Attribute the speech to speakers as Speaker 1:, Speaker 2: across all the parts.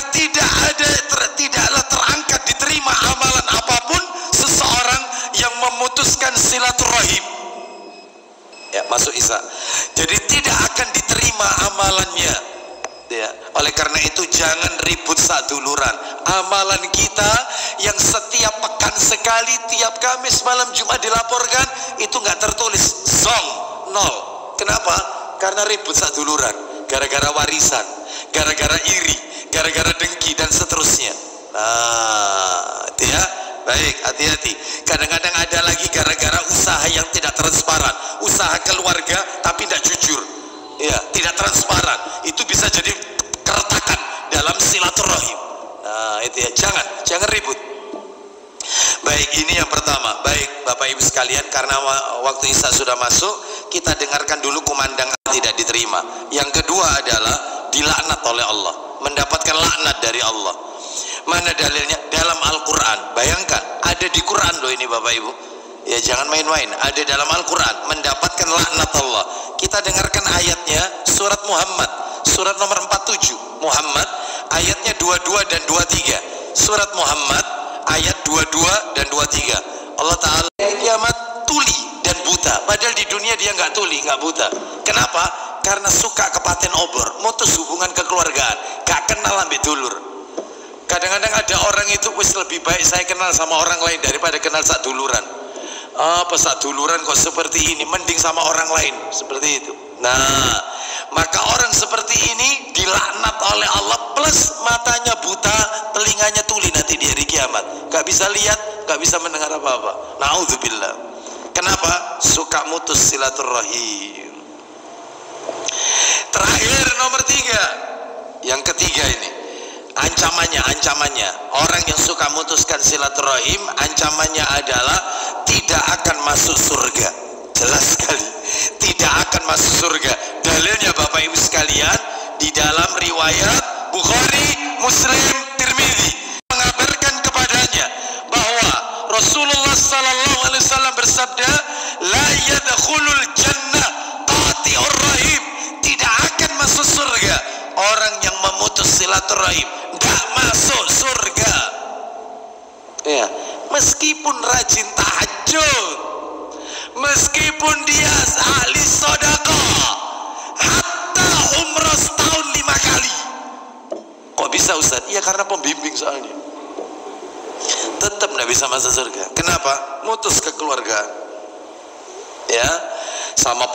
Speaker 1: tidaklah terangkat diterima amalan apapun seseorang yang memutuskan silaturahim. Ya, masuk Isa. Jadi tidak akan diterima amalannya. Ya, oleh karena itu jangan ribut saduluran. Amalan kita yang setiap pekan sekali, tiap Kamis, malam Jumat dilaporkan, itu nggak tertulis, zong, nol. Kenapa? Karena ribut saduluran, gara-gara warisan, gara-gara iri, gara-gara dengki dan seterusnya. Nah, itu ya. Baik, hati-hati. Kadang-kadang ada lagi gara-gara usaha yang tidak transparan, usaha keluarga tapi tidak jujur, ya, tidak transparan. Itu bisa jadi keretakan dalam silaturahim. Nah, itu ya, jangan ribut. Baik, ini yang pertama. Baik, Bapak Ibu sekalian, karena waktu Isya sudah masuk, kita dengarkan dulu kumandang tidak diterima. Yang kedua adalah dilaknat oleh Allah, mendapatkan laknat dari Allah. Mana dalilnya? Dalam Al-Quran. Bayangkan, ada di Quran loh ini Bapak Ibu. Ya, jangan main-main. Ada dalam Al-Quran, mendapatkan laknat Allah. Kita dengarkan ayatnya, surat Muhammad, surat nomor 47. Muhammad, ayatnya 22 dan 23. Surat Muhammad, ayat 22 dan 23. Allah Ta'ala kiamat tuli dan buta. Padahal di dunia dia nggak tuli, nggak buta. Kenapa? Karena suka kepaten obor, mutus hubungan kekeluargaan, gak kenal ambil dulur. Kadang-kadang ada orang itu, wis lebih baik saya kenal sama orang lain daripada kenal sak duluran. Apa sak duluran kok seperti ini, mending sama orang lain, seperti itu. Nah, maka orang seperti ini dilaknat oleh Allah, plus matanya buta, telinganya tuli nanti di hari kiamat, gak bisa lihat, gak bisa mendengar apa-apa. Na'udzubillah. Kenapa? Suka mutus silaturahim. Terakhir nomor 3, yang ketiga ini, ancamannya orang yang suka mutuskan silaturahim, ancamannya adalah tidak akan masuk surga. Jelas sekali, tidak akan masuk surga. Dalilnya Bapak Ibu sekalian, di dalam riwayat Bukhari, Muslim, Tirmidzi mengabarkan kepadanya bahwa Rasulullah sallallahu alaihi wasallam bersabda, la yadkhulul jannah qati'ur rahim. Tidak akan masuk surga orang yang memutus silaturahim, nggak masuk surga. Ya, meskipun rajin tahajud, meskipun dia ahli sedekah, hatta umrah setahun 5 kali. Kok bisa Ustaz? Iya, karena pembimbing soalnya. Tetap nggak bisa masuk surga. Kenapa? Mutus kekeluargaan. Ya, sama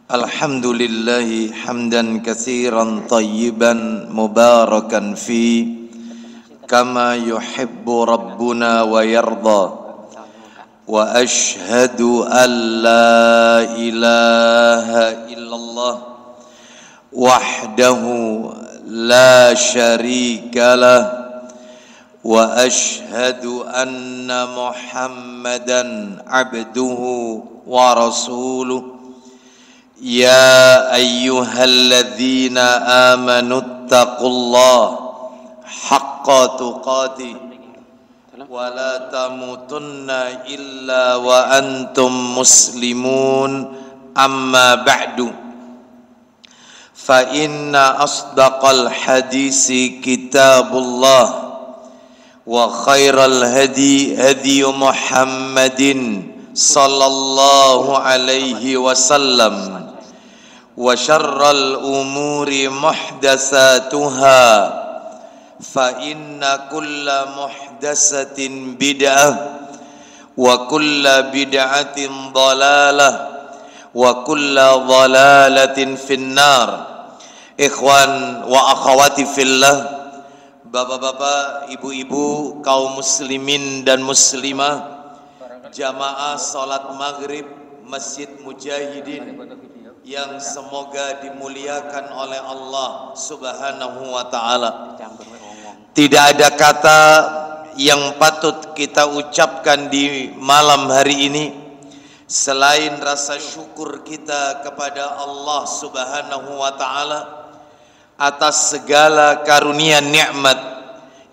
Speaker 1: Alhamdulillahi hamdan katsiran tayyiban mubarakan fi kama yuhibbu rabbuna wa yarda, wa ashhadu an la ilaha illallah wahdahu la syarika lah, wa ashhadu anna Muhammadan abduhu wa rasuluh. Ya ayyuhalladzina amanu taqullaha haqqa tuqatih wa la tamutunna illa wa antum muslimun, amma ba'du. Fa inna asdaqal hadisi kitabullah wa khairal hadi hadi Muhammadin sallallahu alaihi wasallam, wa syarral umuri muhdatsatuha, fa inna kulla muhdatsatin bid'ah wa kulla bid'atin dhalalah wa kulla dhalalatin finnar. Ikhwan wa akhawati fillah, bapak-bapak, ibu-ibu, kaum muslimin dan muslimah, jamaah salat maghrib Masjid Mujahidin yang semoga dimuliakan oleh Allah subhanahu wa ta'ala. Tidak ada kata yang patut kita ucapkan di malam hari ini selain rasa syukur kita kepada Allah Subhanahu wa taala atas segala karunia nikmat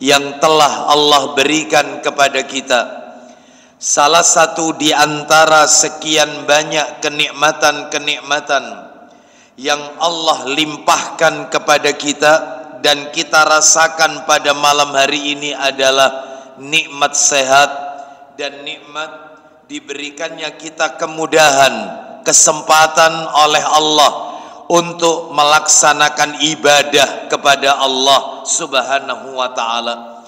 Speaker 1: yang telah Allah berikan kepada kita. Salah satu di antara sekian banyak kenikmatan-kenikmatan yang Allah limpahkan kepada kita dan kita rasakan pada malam hari ini adalah nikmat sehat dan nikmat diberikannya kita kemudahan, kesempatan oleh Allah untuk melaksanakan ibadah kepada Allah Subhanahu wa taala.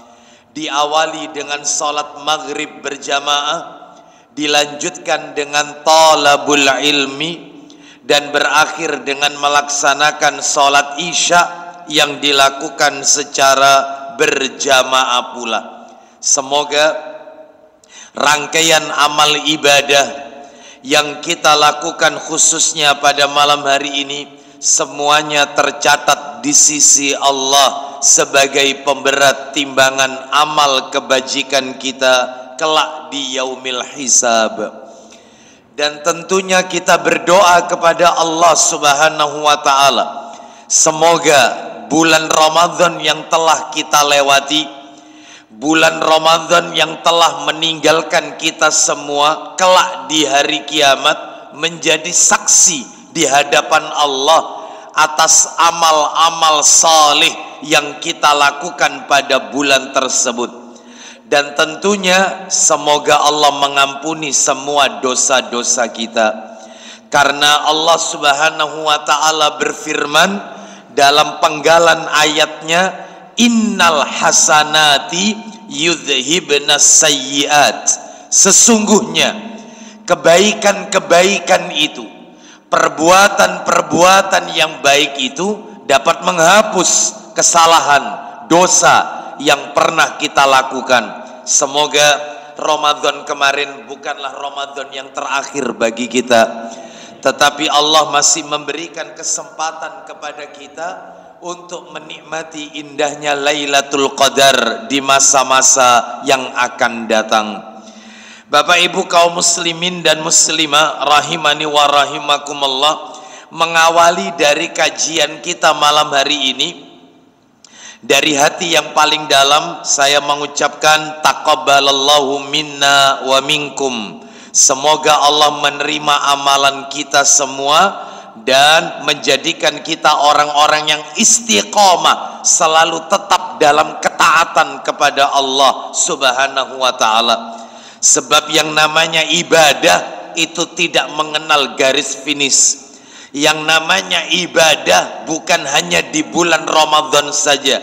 Speaker 1: Diawali dengan salat maghrib berjamaah, dilanjutkan dengan talabul ilmi, dan berakhir dengan melaksanakan salat isya yang dilakukan secara berjamaah pula. Semoga rangkaian amal ibadah yang kita lakukan khususnya pada malam hari ini semuanya tercatat di sisi Allah sebagai pemberat timbangan amal kebajikan kita kelak di yaumil hisab. Dan tentunya kita berdoa kepada Allah Subhanahu wa taala, semoga bulan Ramadan yang telah kita lewati, bulan Ramadan yang telah meninggalkan kita semua, kelak di hari kiamat menjadi saksi di hadapan Allah atas amal-amal saleh yang kita lakukan pada bulan tersebut. Dan tentunya semoga Allah mengampuni semua dosa-dosa kita, karena Allah Subhanahu wa taala berfirman dalam penggalan ayatnya, innal hasanati yudhibnas sayyiat. Sesungguhnya kebaikan-kebaikan itu, perbuatan-perbuatan yang baik itu dapat menghapus kesalahan, dosa yang pernah kita lakukan. Semoga Ramadan kemarin bukanlah Ramadan yang terakhir bagi kita, tetapi Allah masih memberikan kesempatan kepada kita untuk menikmati indahnya Lailatul Qadar di masa-masa yang akan datang. Bapak Ibu kaum muslimin dan muslimah rahimani wa rahimakumullah, mengawali dari kajian kita malam hari ini, dari hati yang paling dalam saya mengucapkan taqabbalallahu minna wa minkum. Semoga Allah menerima amalan kita semua dan menjadikan kita orang-orang yang istiqomah, selalu tetap dalam ketaatan kepada Allah Subhanahu wa taala. Sebab yang namanya ibadah itu tidak mengenal garis finish. Yang namanya ibadah bukan hanya di bulan Ramadan saja.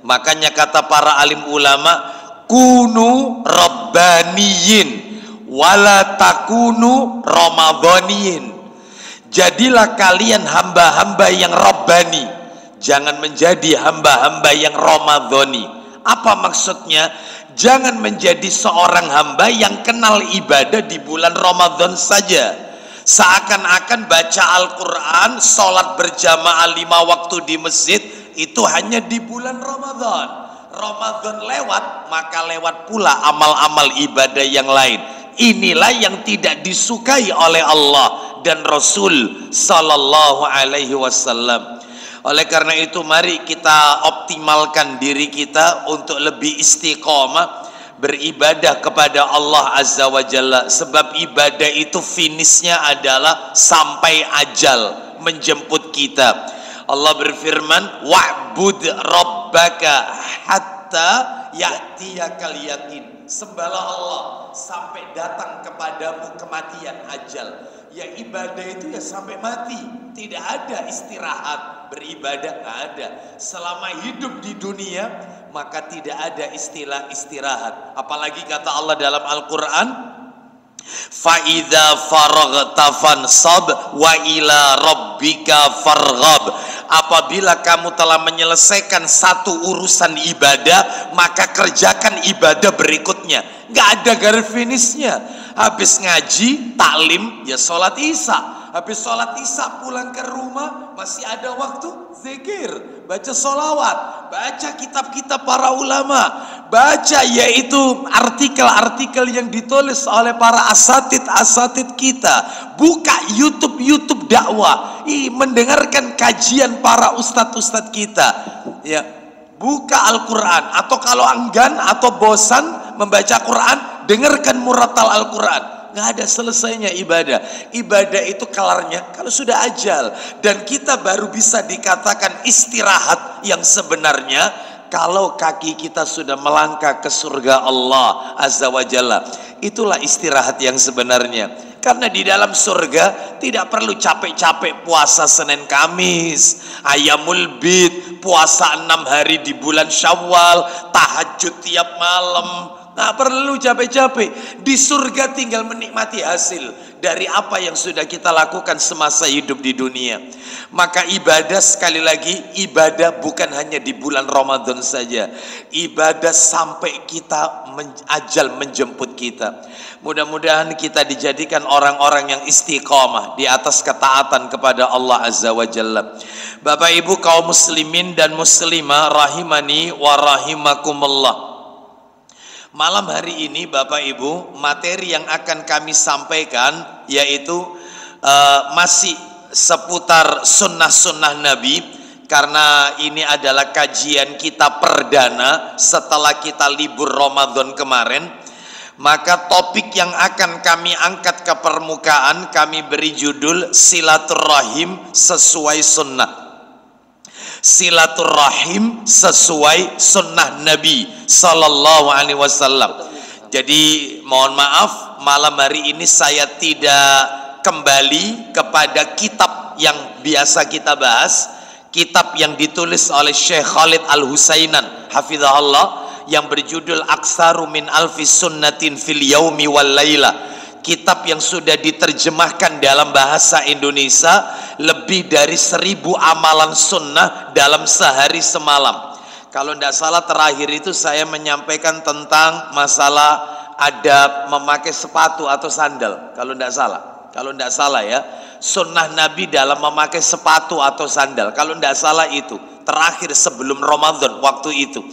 Speaker 1: Makanya kata para alim ulama, kunu rabbaniyin wala takunu ramadhaniyin. Jadilah kalian hamba-hamba yang rabbani, jangan menjadi hamba-hamba yang ramadhani. Apa maksudnya? Jangan menjadi seorang hamba yang kenal ibadah di bulan Ramadan saja, seakan-akan baca Al-Quran, sholat berjamaah 5 waktu di masjid itu hanya di bulan Ramadan. Ramadan lewat, maka lewat pula amal-amal ibadah yang lain. Inilah yang tidak disukai oleh Allah dan Rasul sallallahu alaihi wasallam. Oleh karena itu mari kita optimalkan diri kita untuk lebih istiqomah beribadah kepada Allah Azza wa Jalla. Sebab ibadah itu finishnya adalah sampai ajal menjemput kita. Allah berfirman, wa'bud rabbaka hatta ya'tiyakal yaqin. Sembahlah Allah sampai datang kepadamu kematian, ajal. Ya ibadah itu ya sampai mati, tidak ada istirahat. Beribadah nggak ada. Selama hidup di dunia maka tidak ada istilah istirahat. Apalagi kata Allah dalam Al-Quran, fa'idha faraghta fansab wa ila rabbika farghab. Apabila kamu telah menyelesaikan satu urusan ibadah, maka kerjakan ibadah berikutnya. Gak ada garis finishnya. Habis ngaji, taklim, ya sholat isya. Habis sholat isya pulang ke rumah masih ada waktu zikir, baca sholawat, baca kitab-kitab para ulama, baca yaitu artikel-artikel yang ditulis oleh para asatid kita, buka YouTube dakwah, mendengarkan kajian para ustadz kita, ya, buka Al-Quran, atau kalau enggan atau bosan membaca Quran, dengarkan murattal Al-Quran. Nggak ada selesainya ibadah. Ibadah itu kelarnya kalau sudah ajal, dan kita baru bisa dikatakan istirahat yang sebenarnya kalau kaki kita sudah melangkah ke surga Allah Azza wa Jalla. Itulah istirahat yang sebenarnya, karena di dalam surga tidak perlu capek-capek puasa Senin Kamis, Ayamul Bid, puasa 6 hari di bulan Syawal, tahajud tiap malam. Nggak perlu capek-capek. Di surga tinggal menikmati hasil dari apa yang sudah kita lakukan semasa hidup di dunia. Maka ibadah, sekali lagi, ibadah bukan hanya di bulan Ramadan saja. Ibadah sampai kita ajal menjemput kita. Mudah-mudahan kita dijadikan orang-orang yang istiqomah di atas ketaatan kepada Allah Azza wa Jalla. Bapak Ibu kaum muslimin dan muslimah rahimani wa rahimakumullah. Malam hari ini Bapak Ibu, materi yang akan kami sampaikan yaitu masih seputar sunnah-sunnah Nabi, karena ini adalah kajian kita perdana setelah kita libur Ramadan kemarin. Maka topik yang akan kami angkat ke permukaan kami beri judul silaturahim sesuai sunnah. Silaturahim sesuai sunnah Nabi Sallallahu Alaihi Wasallam. Jadi mohon maaf, malam hari ini saya tidak kembali kepada kitab yang biasa kita bahas, kitab yang ditulis oleh Syekh Khalid Al-Husainan hafizahullah, yang berjudul Aksaru min alfi sunnatin fil yaumi wal laila. Kitab yang sudah diterjemahkan dalam bahasa Indonesia, lebih dari 1000 amalan sunnah dalam sehari semalam. Kalau tidak salah terakhir itu saya menyampaikan tentang masalah adab memakai sepatu atau sandal. Kalau tidak salah ya, sunnah Nabi dalam memakai sepatu atau sandal. Kalau tidak salah itu terakhir sebelum Ramadan waktu itu.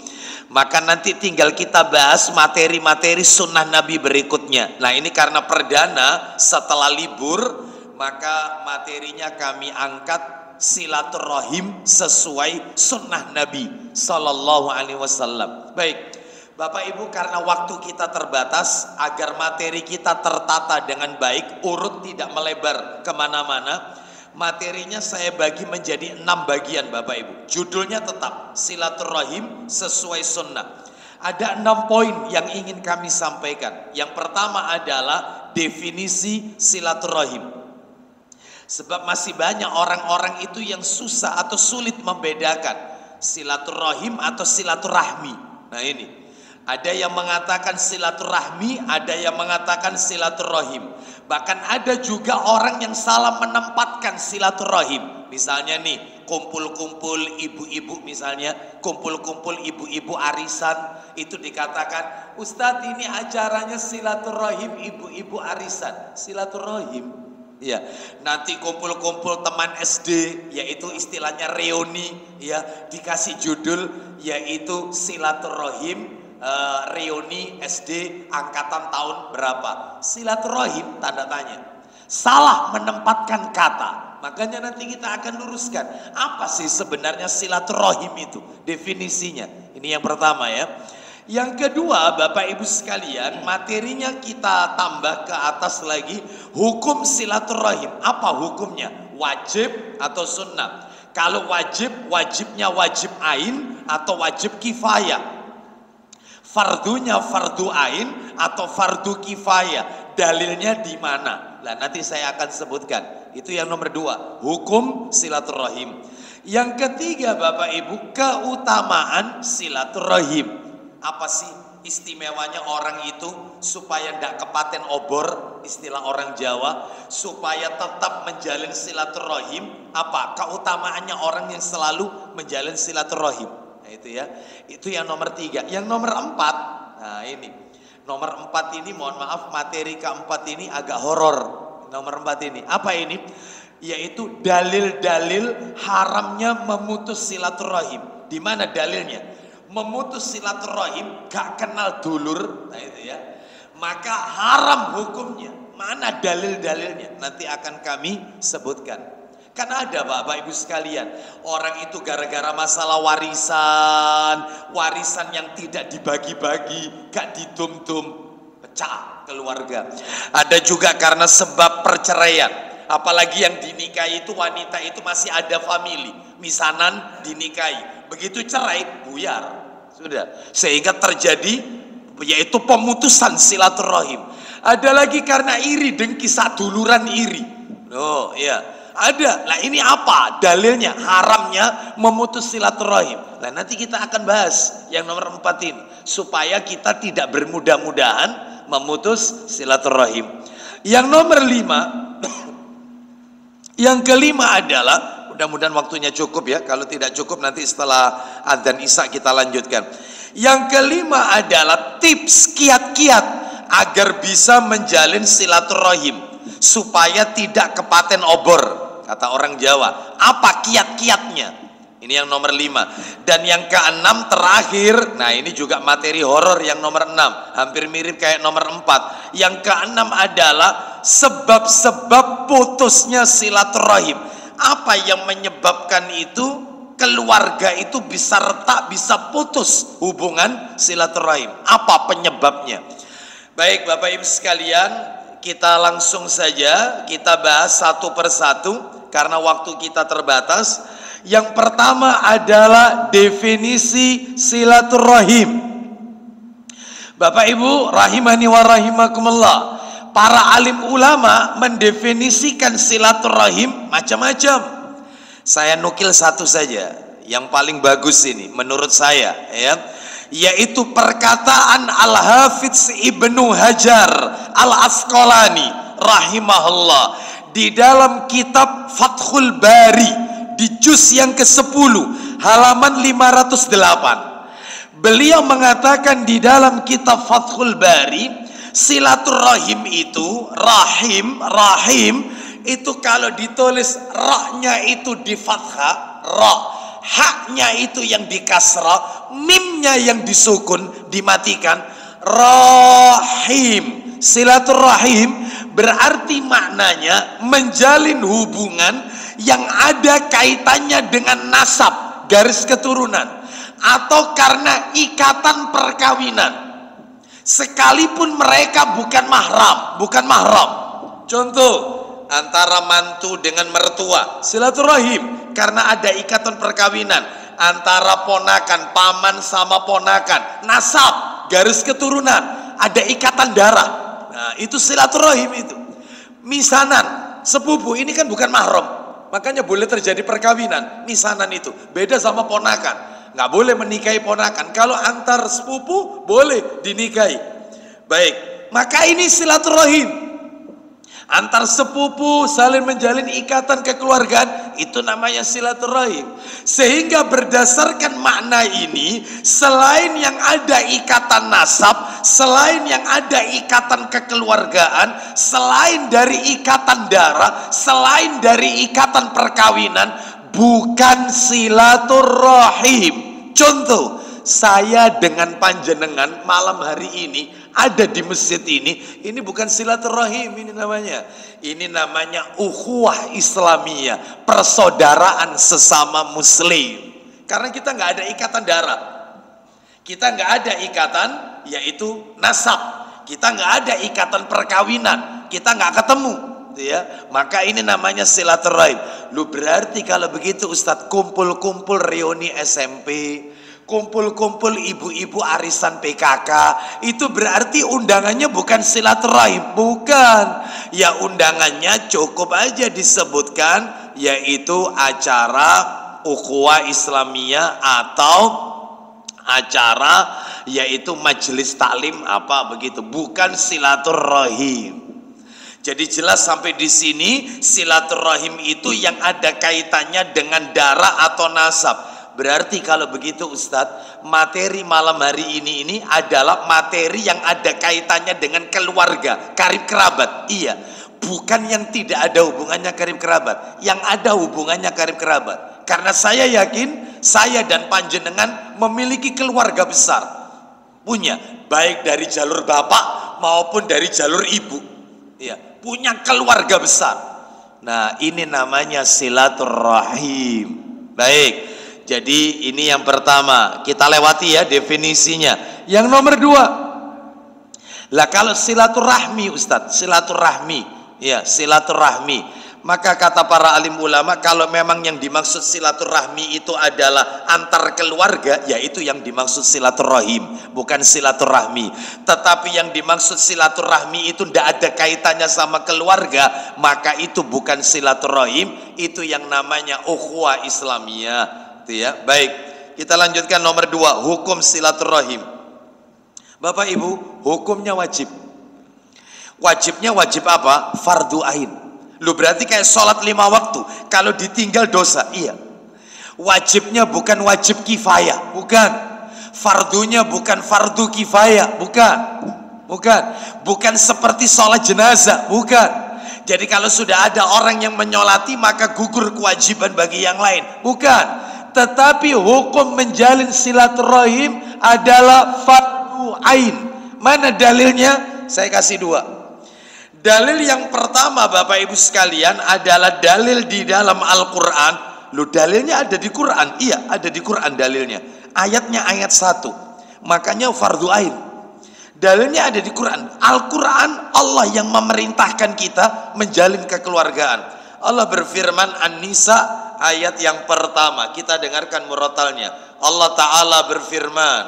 Speaker 1: Maka nanti tinggal kita bahas materi-materi sunnah Nabi berikutnya. Nah ini karena perdana setelah libur, maka materinya kami angkat silaturahim sesuai sunnah Nabi Sallallahu Alaihi Wasallam. Baik Bapak Ibu, karena waktu kita terbatas, agar materi kita tertata dengan baik, urut tidak melebar kemana-mana, materinya saya bagi menjadi 6 bagian Bapak Ibu. Judulnya tetap silaturahim sesuai sunnah. Ada 6 poin yang ingin kami sampaikan. Yang pertama adalah definisi silaturahim. Sebab masih banyak orang-orang itu yang susah atau sulit membedakan silaturahim atau silaturahmi. Nah ini, ada yang mengatakan silaturahmi, ada yang mengatakan silaturahim. Bahkan ada juga orang yang salah menempatkan silaturahim. Misalnya nih, kumpul-kumpul ibu-ibu misalnya, kumpul-kumpul ibu-ibu arisan, itu dikatakan, Ustadz ini acaranya silaturahim ibu-ibu arisan. Silaturahim, ya. Nanti kumpul-kumpul teman SD, yaitu istilahnya reuni, ya, dikasih judul yaitu silaturahim reuni SD angkatan tahun berapa. Silaturahim tanda tanya, salah menempatkan kata. Makanya nanti kita akan luruskan apa sih sebenarnya silaturahim itu, definisinya. Ini yang pertama ya. Yang kedua Bapak Ibu sekalian, materinya kita tambah ke atas lagi, hukum silaturahim. Apa hukumnya? Wajib atau sunnah? Kalau wajib, wajibnya wajib ain atau wajib kifayah? Fardunya fardu ain atau fardu kifayah? Dalilnya di mana? Nah nanti saya akan sebutkan. Itu yang nomor 2, hukum silaturahim. Yang ketiga Bapak Ibu, keutamaan silaturahim. Apa sih istimewanya orang itu supaya tidak kepaten obor, istilah orang Jawa, supaya tetap menjalin silaturahim? Apa keutamaannya orang yang selalu menjalin silaturahim? Nah itu ya, itu yang nomor 3. Yang nomor 4, nah ini nomor 4 ini mohon maaf, materi keempat ini agak horor Nomor 4 ini. Apa ini? Yaitu dalil-dalil haramnya memutus silaturahim. Di mana dalilnya? Memutus silaturahim gak kenal dulur, nah itu ya. Maka haram hukumnya. Mana dalil-dalilnya? Nanti akan kami sebutkan. Kan ada Bapak Ibu sekalian, orang itu gara-gara masalah warisan yang tidak dibagi-bagi, gak didum-dum, pecah keluarga. Ada juga karena sebab perceraian, apalagi yang dinikahi itu wanita itu masih ada famili, misanan dinikahi, begitu cerai buyar, sudah, sehingga terjadi yaitu pemutusan silaturahim. Ada lagi karena iri, dengki, saduluran iri. Oh iya. Ada. Nah ini apa dalilnya haramnya memutus silaturahim? Nah nanti kita akan bahas yang nomor 4 ini supaya kita tidak bermudah-mudahan memutus silaturahim. Yang nomor 5, yang kelima adalah, mudah-mudahan waktunya cukup ya. Kalau tidak cukup nanti setelah adzan isya kita lanjutkan. Yang kelima adalah tips kiat-kiat agar bisa menjalin silaturahim supaya tidak kepaten obor. Kata orang Jawa, apa kiat-kiatnya? Ini yang nomor 5. Dan yang keenam terakhir, nah ini juga materi horor yang nomor 6, hampir mirip kayak nomor 4. Yang keenam adalah sebab-sebab putusnya silaturahim. Apa yang menyebabkan itu keluarga itu bisa retak, bisa putus hubungan silaturahim? Apa penyebabnya? Baik Bapak Ibu sekalian, kita langsung saja kita bahas satu persatu karena waktu kita terbatas. Yang pertama adalah definisi silaturahim. Bapak Ibu rahimani wa rahimakumullah, para alim ulama mendefinisikan silaturahim macam-macam. Saya nukil satu saja yang paling bagus ini menurut saya ya, yaitu perkataan Al-Hafidz Ibnu Hajar Al-Asqalani rahimahullah di dalam kitab Fathul Bari di juz yang ke-10 halaman 508. Beliau mengatakan di dalam kitab Fathul Bari, silaturahim itu rahim itu kalau ditulis ra-nya itu di fathah ra, haknya itu yang di kasrah, mimnya yang disukun dimatikan, rahim. Silaturahim berarti maknanya menjalin hubungan yang ada kaitannya dengan nasab, garis keturunan, atau karena ikatan perkawinan, sekalipun mereka bukan mahram. Contoh, antara mantu dengan mertua, silaturahim karena ada ikatan perkawinan. Antara ponakan, paman sama ponakan, nasab, garis keturunan, ada ikatan darah. Nah, itu silaturahim itu. Misanan, sepupu ini kan bukan mahram, makanya boleh terjadi perkawinan. Misanan itu beda sama ponakan, nggak boleh menikahi ponakan. Kalau antar sepupu boleh dinikahi. Baik, maka ini silaturahim. Antar sepupu saling menjalin ikatan kekeluargaan, itu namanya silaturahim. Sehingga berdasarkan makna ini, selain yang ada ikatan nasab, selain yang ada ikatan kekeluargaan, selain dari ikatan darah, selain dari ikatan perkawinan, bukan silaturahim. Contoh, saya dengan panjenengan malam hari ini ada di masjid ini bukan silaturahim, ini namanya ukhuwah Islamiyah, persaudaraan sesama muslim. Karena kita nggak ada ikatan darah, kita nggak ada ikatan yaitu nasab, kita nggak ada ikatan perkawinan, kita nggak ketemu, ya. Maka ini namanya silaturahim. Lu berarti kalau begitu Ustadz, kumpul-kumpul reuni SMP, kumpul-kumpul ibu-ibu arisan PKK, itu berarti undangannya bukan silaturahim, bukan. Ya undangannya cukup aja disebutkan yaitu acara ukhuwah Islamiyah atau acara yaitu majelis taklim apa begitu, bukan silaturahim. Jadi jelas sampai di sini silaturahim itu yang ada kaitannya dengan darah atau nasab. Berarti kalau begitu Ustadz, materi malam hari ini adalah materi yang ada kaitannya dengan keluarga, karib kerabat. Iya, bukan yang tidak ada hubungannya karib kerabat, yang ada hubungannya karib kerabat. Karena saya yakin saya dan panjenengan memiliki keluarga besar, punya baik dari jalur bapak maupun dari jalur ibu, ya, punya keluarga besar. Nah, ini namanya silaturahim. Baik, jadi ini yang pertama, kita lewati ya definisinya. Yang nomor dua, lah kalau silaturahmi Ustadz, silaturahmi, ya silaturahmi, maka kata para alim ulama, kalau memang yang dimaksud silaturahmi itu adalah antar keluarga, yaitu yang dimaksud silaturahim, bukan silaturahmi. Tetapi yang dimaksud silaturahmi itu tidak ada kaitannya sama keluarga, maka itu bukan silaturahim, itu yang namanya ukhuwah Islamiyah. Itu ya. Baik, kita lanjutkan nomor dua, hukum silaturahim. Bapak Ibu, hukumnya wajib. Wajibnya wajib apa? Fardu ain. Lu berarti kayak sholat 5 waktu, kalau ditinggal dosa. Iya. Wajibnya bukan wajib kifayah, bukan. Fardunya bukan fardu kifayah, bukan. Bukan seperti sholat jenazah, bukan. Jadi kalau sudah ada orang yang menyolati, maka gugur kewajiban bagi yang lain, bukan. Tetapi hukum menjalin silaturahim adalah fardu ain. Mana dalilnya? Saya kasih dua. Dalil yang pertama Bapak Ibu sekalian adalah dalil di dalam Al-Quran. Loh, dalilnya ada di Quran? Iya, ada di Quran dalilnya. Ayatnya ayat 1. Makanya fardu ain. Dalilnya ada di Quran. Al-Quran, Allah yang memerintahkan kita menjalin kekeluargaan. Allah berfirman, An-Nisa ayat yang pertama. Kita dengarkan murotalnya. Allah Ta'ala berfirman,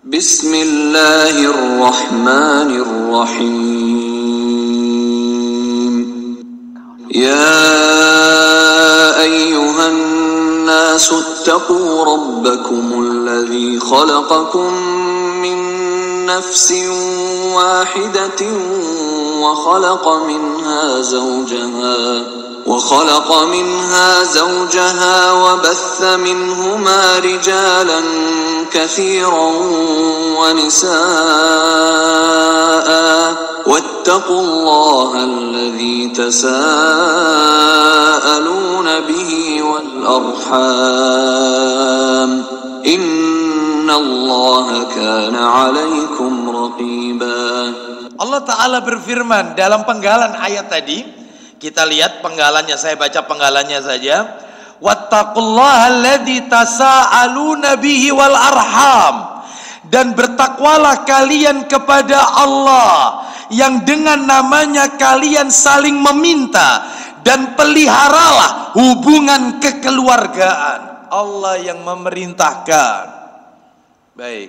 Speaker 1: Bismillahirrahmanirrahim. Ya ayyuhan nasu attaqu rabbakumul ladzi khalaqakum min nafsin wahidatin wa khalaqa minha zawjaha wa batha minhuma rijalan katsiran wa nisaa واتقوا الله الذي تساءلون به والأرحام إن الله كان عليكم رقيبا. Allah Ta'ala berfirman dalam penggalan ayat tadi. Kita lihat penggalannya, saya baca penggalannya saja. Wattaqullaha alladzi tasaaluna bihi wal arham. Dan bertakwalah kalian kepada Allah yang dengan namanya kalian saling meminta, dan peliharalah hubungan kekeluargaan. Allah yang memerintahkan. Baik,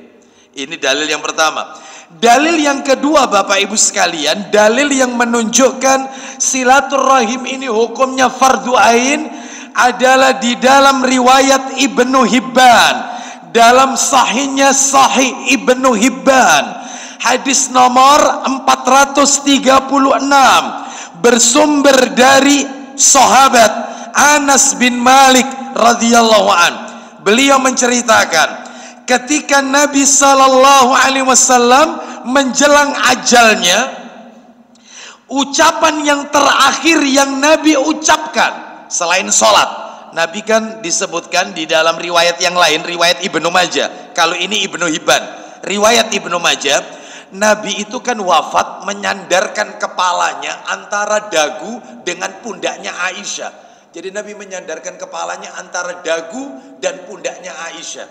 Speaker 1: ini dalil yang pertama. Dalil yang kedua Bapak Ibu sekalian, dalil yang menunjukkan silaturahim ini hukumnya fardu ain adalah di dalam riwayat Ibnu Hibban, dalam sahihnya Sahih Ibnu Hibban, hadis nomor 436, bersumber dari sahabat Anas bin Malik radhiyallahu an. Beliau menceritakan ketika Nabi sallallahu alaihi wasallam menjelang ajalnya, ucapan yang terakhir yang Nabi ucapkan selain sholat, Nabi kan disebutkan di dalam riwayat yang lain, riwayat Ibnu Majah. Kalau ini Ibnu Hibban, riwayat Ibnu Majah, Nabi itu kan wafat menyandarkan kepalanya antara dagu dengan pundaknya Aisyah. Jadi Nabi menyandarkan kepalanya antara dagu dan pundaknya Aisyah.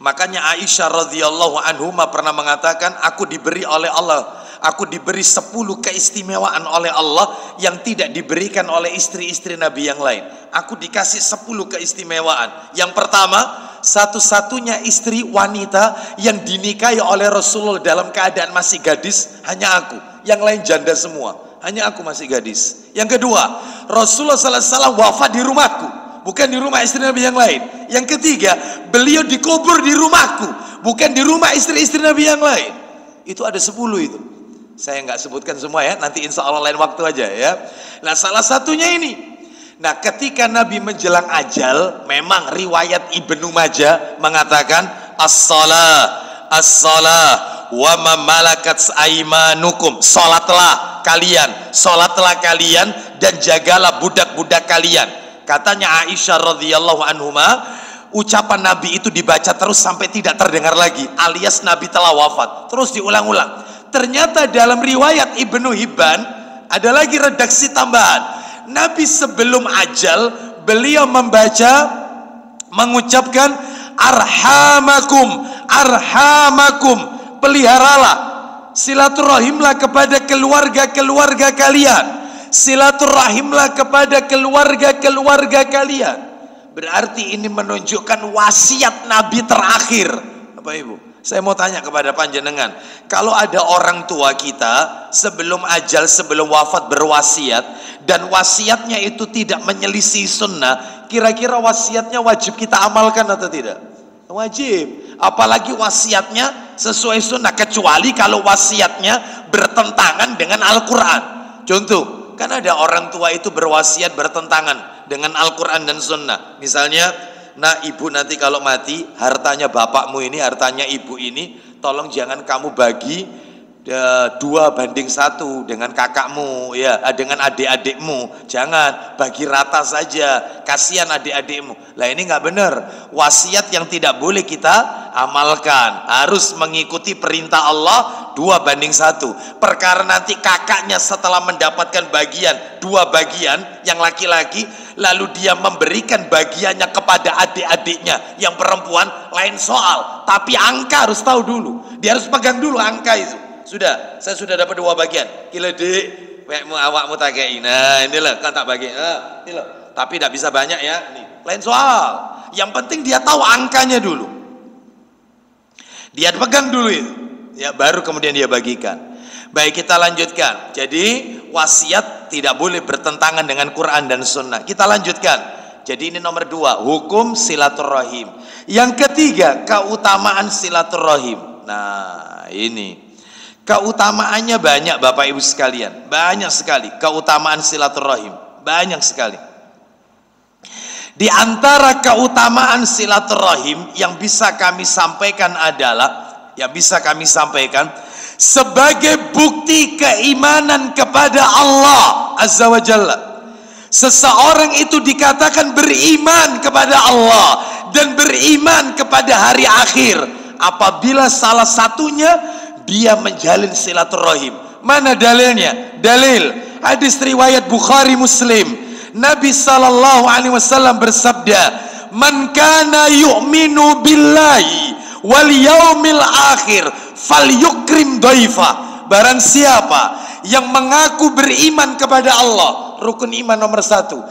Speaker 1: Makanya Aisyah radhiyallahu anhuma pernah mengatakan, aku diberi oleh Allah, aku diberi 10 keistimewaan oleh Allah yang tidak diberikan oleh istri-istri Nabi yang lain. Aku dikasih 10 keistimewaan. Yang pertama, satu-satunya istri wanita yang dinikahi oleh Rasulullah dalam keadaan masih gadis hanya aku. Yang lain janda semua, hanya aku masih gadis. Yang kedua, Rasulullah sallallahu alaihi wasallam wafat di rumahku, bukan di rumah istri Nabi yang lain. Yang ketiga, beliau dikubur di rumahku, bukan di rumah istri-istri Nabi yang lain. Itu ada 10 itu. Saya nggak sebutkan semua ya, nanti insya Allah lain waktu aja ya. Nah, salah satunya ini. Nah, ketika Nabi menjelang ajal, memang riwayat Ibnu Majah mengatakan as-salah wa ma malakat aimanukum, salatlah kalian, sholatlah kalian, dan jagalah budak-budak kalian. Katanya Aisyah radhiyallahu anhuma, ucapan Nabi itu dibaca terus sampai tidak terdengar lagi, alias Nabi telah wafat. Terus diulang-ulang. Ternyata dalam riwayat Ibnu Hibban ada lagi redaksi tambahan. Nabi sebelum ajal beliau mengucapkan arhamakum, arhamakum, peliharalah, silaturahimlah kepada keluarga-keluarga kalian, silaturahimlah kepada keluarga-keluarga kalian. Berarti ini menunjukkan wasiat Nabi terakhir. Bapak Ibu, saya mau tanya kepada panjenengan, kalau ada orang tua kita sebelum ajal, sebelum wafat berwasiat, dan wasiatnya itu tidak menyelisih sunnah, kira-kira wasiatnya wajib kita amalkan atau tidak? Wajib. Apalagi wasiatnya sesuai sunnah, kecuali kalau wasiatnya bertentangan dengan Al-Quran. Contoh, kan ada orang tua itu berwasiat bertentangan dengan Al-Quran dan sunnah. Misalnya, nah ibu nanti kalau mati, hartanya bapakmu ini, hartanya ibu ini, tolong jangan kamu bagi 2:1 dengan kakakmu, ya, dengan adik-adikmu, jangan bagi rata saja, kasihan adik-adikmu. Lah ini nggak benar. Wasiat yang tidak boleh kita amalkan, harus mengikuti perintah Allah 2:1. Perkara nanti kakaknya setelah mendapatkan bagian 2 bagian yang laki-laki, lalu dia memberikan bagiannya kepada adik-adiknya yang perempuan, lain soal. Tapi angka harus tahu dulu, dia harus pegang dulu angka itu. Sudah, saya sudah dapat 2 bagian. Kile dik, wekmu awakmu tak kei. Nah, inilah kan tak bagi. Ini loh. Tapi tidak bisa banyak ya. Nih, lain soal. Yang penting dia tahu angkanya dulu. Dia pegang dulu itu. Ya, baru kemudian dia bagikan. Baik, kita lanjutkan. Jadi, wasiat tidak boleh bertentangan dengan Quran dan Sunnah. Kita lanjutkan. Jadi ini nomor 2, hukum silaturahim. Yang ketiga, keutamaan silaturahim. Nah, ini keutamaannya banyak Bapak Ibu sekalian, banyak sekali keutamaan silaturahim, banyak sekali. Di antara keutamaan silaturahim yang bisa kami sampaikan adalah, sebagai bukti keimanan kepada Allah Azza wa Jalla. Seseorang itu dikatakan beriman kepada Allah dan beriman kepada hari akhir apabila salah satunya dia menjalin silaturahim. Mana dalilnya? Dalil hadis riwayat Bukhari Muslim. Nabi sallallahu alaihi wasallam bersabda, "Man kana yu'minu billahi wal yaumil akhir falyukrim dhaifa." Barang siapa yang mengaku beriman kepada Allah, rukun iman nomor 1,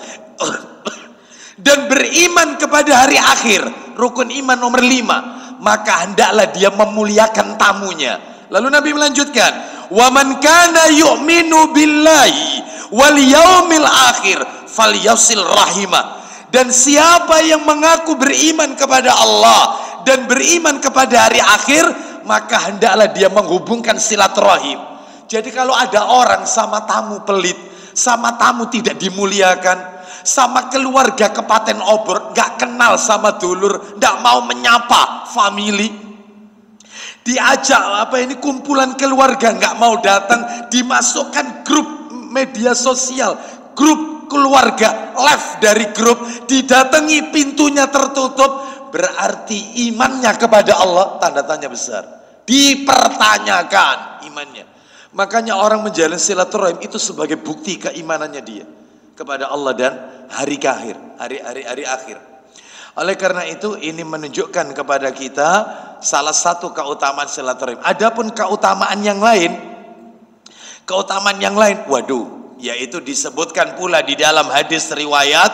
Speaker 1: dan beriman kepada hari akhir, rukun iman nomor 5, maka hendaklah dia memuliakan tamunya. Lalu Nabi melanjutkan, "Wa man kana yu'minu billahi wal yaumil akhir falyasil rahimah." Dan siapa yang mengaku beriman kepada Allah dan beriman kepada hari akhir, maka hendaklah dia menghubungkan silaturahim. Jadi kalau ada orang sama tamu pelit, sama tamu tidak dimuliakan, sama keluarga kepaten obor, gak kenal sama dulur, gak mau menyapa family, diajak kumpulan keluarga nggak mau datang, dimasukkan grup media sosial, grup keluarga, live dari grup, didatangi pintunya tertutup, berarti imannya kepada Allah tanda tanya besar, dipertanyakan imannya. Makanya orang menjalin silaturahim itu sebagai bukti keimanannya dia kepada Allah dan hari akhir, hari akhir. Oleh karena itu ini menunjukkan kepada kita salah satu keutamaan silaturahim. Adapun keutamaan yang lain, waduh, yaitu disebutkan pula di dalam hadis riwayat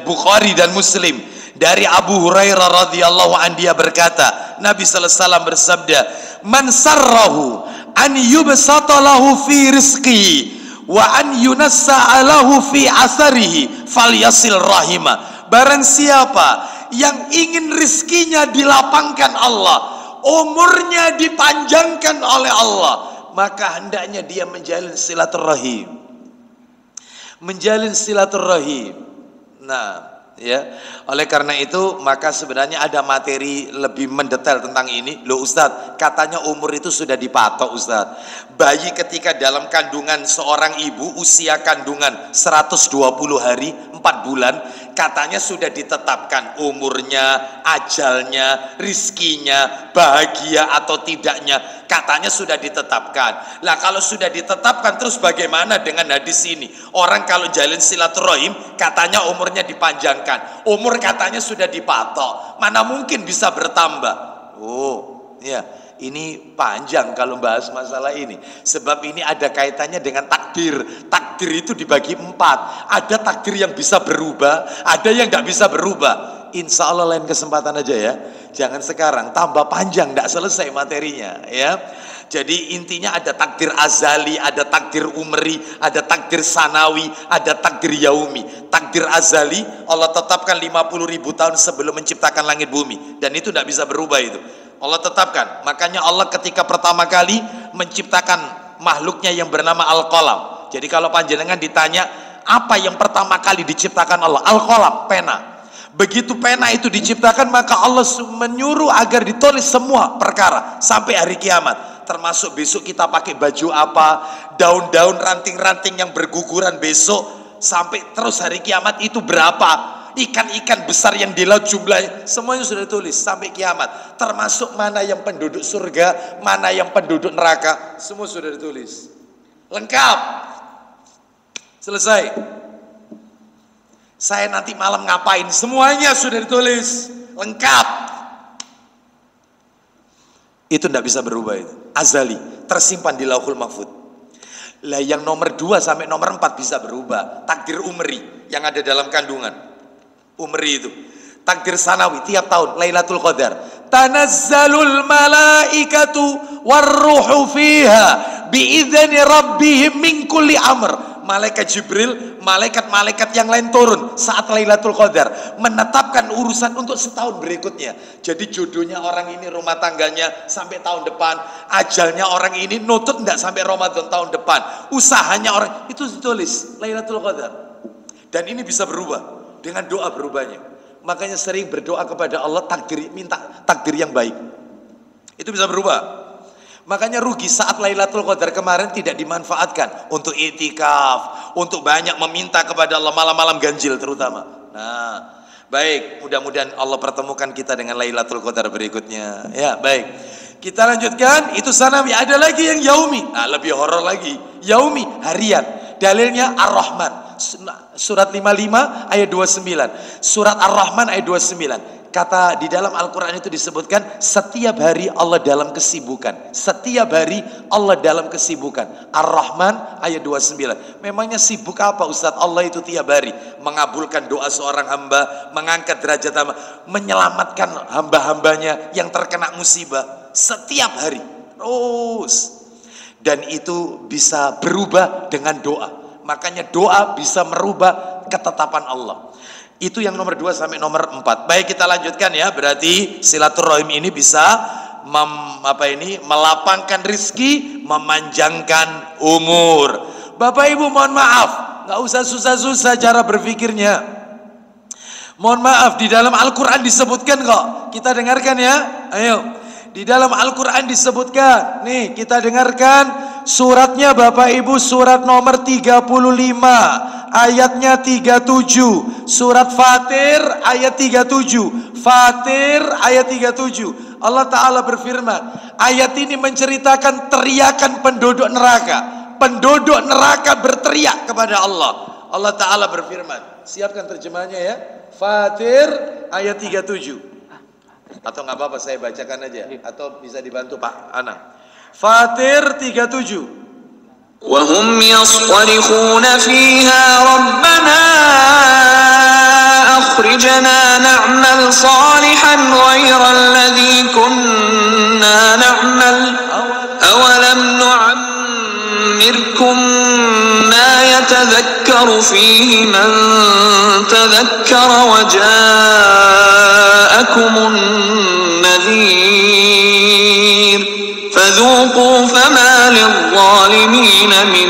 Speaker 1: Bukhari dan Muslim dari Abu Hurairah radhiyallahu anhu, dia berkata, Nabi sallallahu alaihi wasallam bersabda, "Man sarrahu an yubsata lahu fi rizqihi wa an yunassa lahu fi asarihi falyasil rahimah." Barang siapa yang ingin rizkinya dilapangkan Allah, umurnya dipanjangkan oleh Allah, maka hendaknya dia menjalin silaturahim. Menjalin silaturahim. Nah, Ya, oleh karena itu maka sebenarnya ada materi lebih mendetail tentang ini. Loh Ustadz, katanya umur itu sudah dipatok Ustadz. Bayi ketika dalam kandungan seorang ibu, usia kandungan 120 hari 4 bulan, katanya sudah ditetapkan umurnya, ajalnya, rizkinya, bahagia atau tidaknya, katanya sudah ditetapkan. Lah kalau sudah ditetapkan, terus bagaimana dengan hadis ini? Orang kalau jalin silaturahim katanya umurnya dipanjangkan, umur katanya sudah dipatok, mana mungkin bisa bertambah. Oh ya, ini panjang kalau bahas masalah ini, sebab ini ada kaitannya dengan takdir. Takdir itu dibagi 4, ada takdir yang bisa berubah, ada yang nggak bisa berubah. Insya Allah lain kesempatan aja ya, jangan sekarang, tambah panjang nggak selesai materinya ya. Jadi intinya ada takdir azali, ada takdir umri, ada takdir sanawi, ada takdir yaumi. Takdir azali Allah tetapkan 50.000 tahun sebelum menciptakan langit bumi, dan itu tidak bisa berubah itu. Allah tetapkan. Makanya Allah ketika pertama kali menciptakan makhluknya yang bernama Al-Qalam. Jadi kalau panjenengan ditanya apa yang pertama kali diciptakan Allah, Al-Qalam, pena. Begitu pena itu diciptakan, maka Allah menyuruh agar ditulis semua perkara sampai hari kiamat. Termasuk besok kita pakai baju apa, daun-daun, ranting-ranting yang berguguran besok, sampai terus hari kiamat itu berapa, ikan-ikan besar yang di laut jumlahnya, semuanya sudah ditulis sampai kiamat. Termasuk mana yang penduduk surga, mana yang penduduk neraka, semua sudah ditulis. Lengkap. Selesai. Saya nanti malam ngapain, semuanya sudah ditulis. Lengkap. Itu tidak bisa berubah, itu azali, tersimpan di Lauhul Mahfuz. Lah yang nomor 2 sampai nomor 4 bisa berubah. Takdir umri yang ada dalam kandungan, umri itu. Takdir sanawi tiap tahun, Lailatul Qadar, tanazzalul malaikatu warruhu fiha biidzani rabbihim min kulli amr. Malaikat Jibril, malaikat-malaikat yang lain turun saat Lailatul Qadar, menetapkan urusan untuk setahun berikutnya. Jadi jodohnya orang ini, rumah tangganya sampai tahun depan, ajalnya orang ini nutut enggak sampai Ramadan tahun depan, usahanya orang itu ditulis Lailatul Qadar. Dan ini bisa berubah dengan doa berubahnya. Makanya sering berdoa kepada Allah, takdir, minta takdir yang baik. Itu bisa berubah. Makanya rugi saat Lailatul Qadar kemarin tidak dimanfaatkan untuk i'tikaf, untuk banyak meminta kepada Allah, malam-malam ganjil terutama. Nah, baik, mudah-mudahan Allah pertemukan kita dengan Lailatul Qadar berikutnya. Ya, baik. Kita lanjutkan, itu sanawi. Ada lagi yang yaumi. Nah, lebih horor lagi. Yaumi, harian. Dalilnya Ar-Rahman. Surat 55 ayat 29. Surat Ar-Rahman ayat 29. Kata di dalam Al-Quran itu disebutkan setiap hari Allah dalam kesibukan. Setiap hari Allah dalam kesibukan. Ar-Rahman ayat 29. Memangnya sibuk apa Ustadz? Allah itu tiap hari mengabulkan doa seorang hamba, mengangkat derajat hamba, menyelamatkan hamba-hambanya yang terkena musibah setiap hari terus. Dan itu bisa berubah dengan doa. Makanya doa bisa merubah ketetapan Allah. Itu yang nomor 2 sampai nomor 4. Baik, kita lanjutkan ya. Berarti silaturahim ini bisa melapangkan rizki, memanjangkan umur. Bapak Ibu mohon maaf, nggak usah susah-susah cara berpikirnya. Mohon maaf, di dalam Al-Quran disebutkan kok. Kita dengarkan ya. Ayo. Di dalam Al-Quran disebutkan. Nih kita dengarkan suratnya Bapak Ibu, surat nomor 35 ayatnya 37. Surat Fatir ayat 37. Fatir ayat 37. Allah Ta'ala berfirman. Ayat ini menceritakan teriakan penduduk neraka. Penduduk neraka berteriak kepada Allah. Allah Ta'ala berfirman. Siapkan terjemahannya ya. Fatir ayat 37. Atau nggak apa-apa saya bacakan aja, atau bisa dibantu Pak Ana. Fatir 37.
Speaker 2: وهم يصطرخون فيها ربنا أخرجنا نعمل صالحا غير الذي كنا نعمل أولم نعمركم ما يتذكر فيه من تذكر وجاءكم النذير فذوقوا فما للظالمين من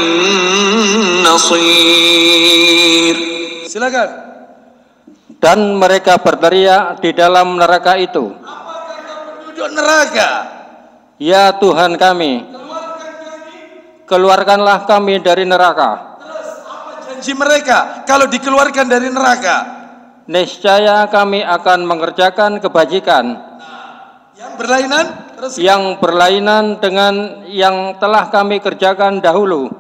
Speaker 2: نصير.
Speaker 1: Silakan.
Speaker 3: Dan mereka berteriak di dalam neraka itu,
Speaker 1: penduduk neraka,
Speaker 3: ya Tuhan kami, keluarkanlah kami dari neraka.
Speaker 1: janji mereka kalau dikeluarkan dari neraka,
Speaker 3: Niscaya kami akan mengerjakan kebajikan yang berlainan dengan yang telah kami kerjakan dahulu.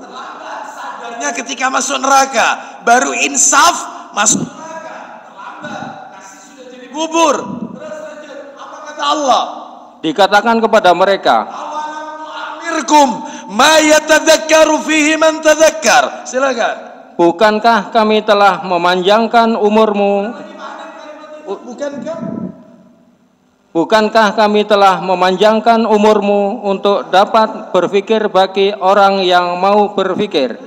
Speaker 1: sadarnya ketika masuk neraka, baru insaf masuk neraka, terlambat, nasi sudah jadi bubur. Apa kata Allah?
Speaker 3: Dikatakan kepada mereka,
Speaker 1: Amirkum ma yatadzakkaru fihi man tadzakkar. Silakan.
Speaker 3: bukankah kami telah memanjangkan umurmu? Bukankah kami telah memanjangkan umurmu untuk dapat berpikir bagi orang yang mau berpikir?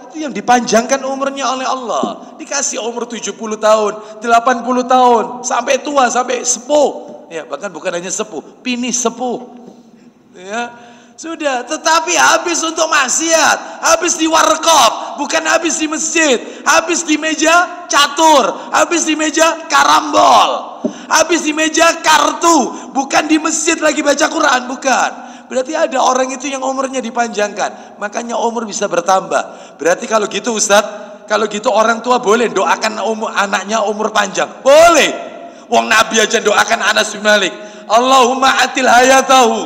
Speaker 1: Itu yang dipanjangkan umurnya oleh Allah. Dikasih umur 70 tahun, 80 tahun, sampai tua, sampai sepuh. Ya, bahkan bukan hanya sepuh, pini sepuh. Ya, sudah, tetapi habis untuk maksiat, habis di warkop, bukan habis di masjid, habis di meja catur, habis di meja karambol, habis di meja kartu, bukan di masjid lagi baca Quran, bukan. Berarti ada orang itu yang umurnya dipanjangkan, makanya umur bisa bertambah. Berarti kalau gitu Ustadz, kalau gitu orang tua boleh doakan anaknya umur panjang, boleh. Wong Nabi aja doakan Anas bin Malik, Allahumma atil hayatahu,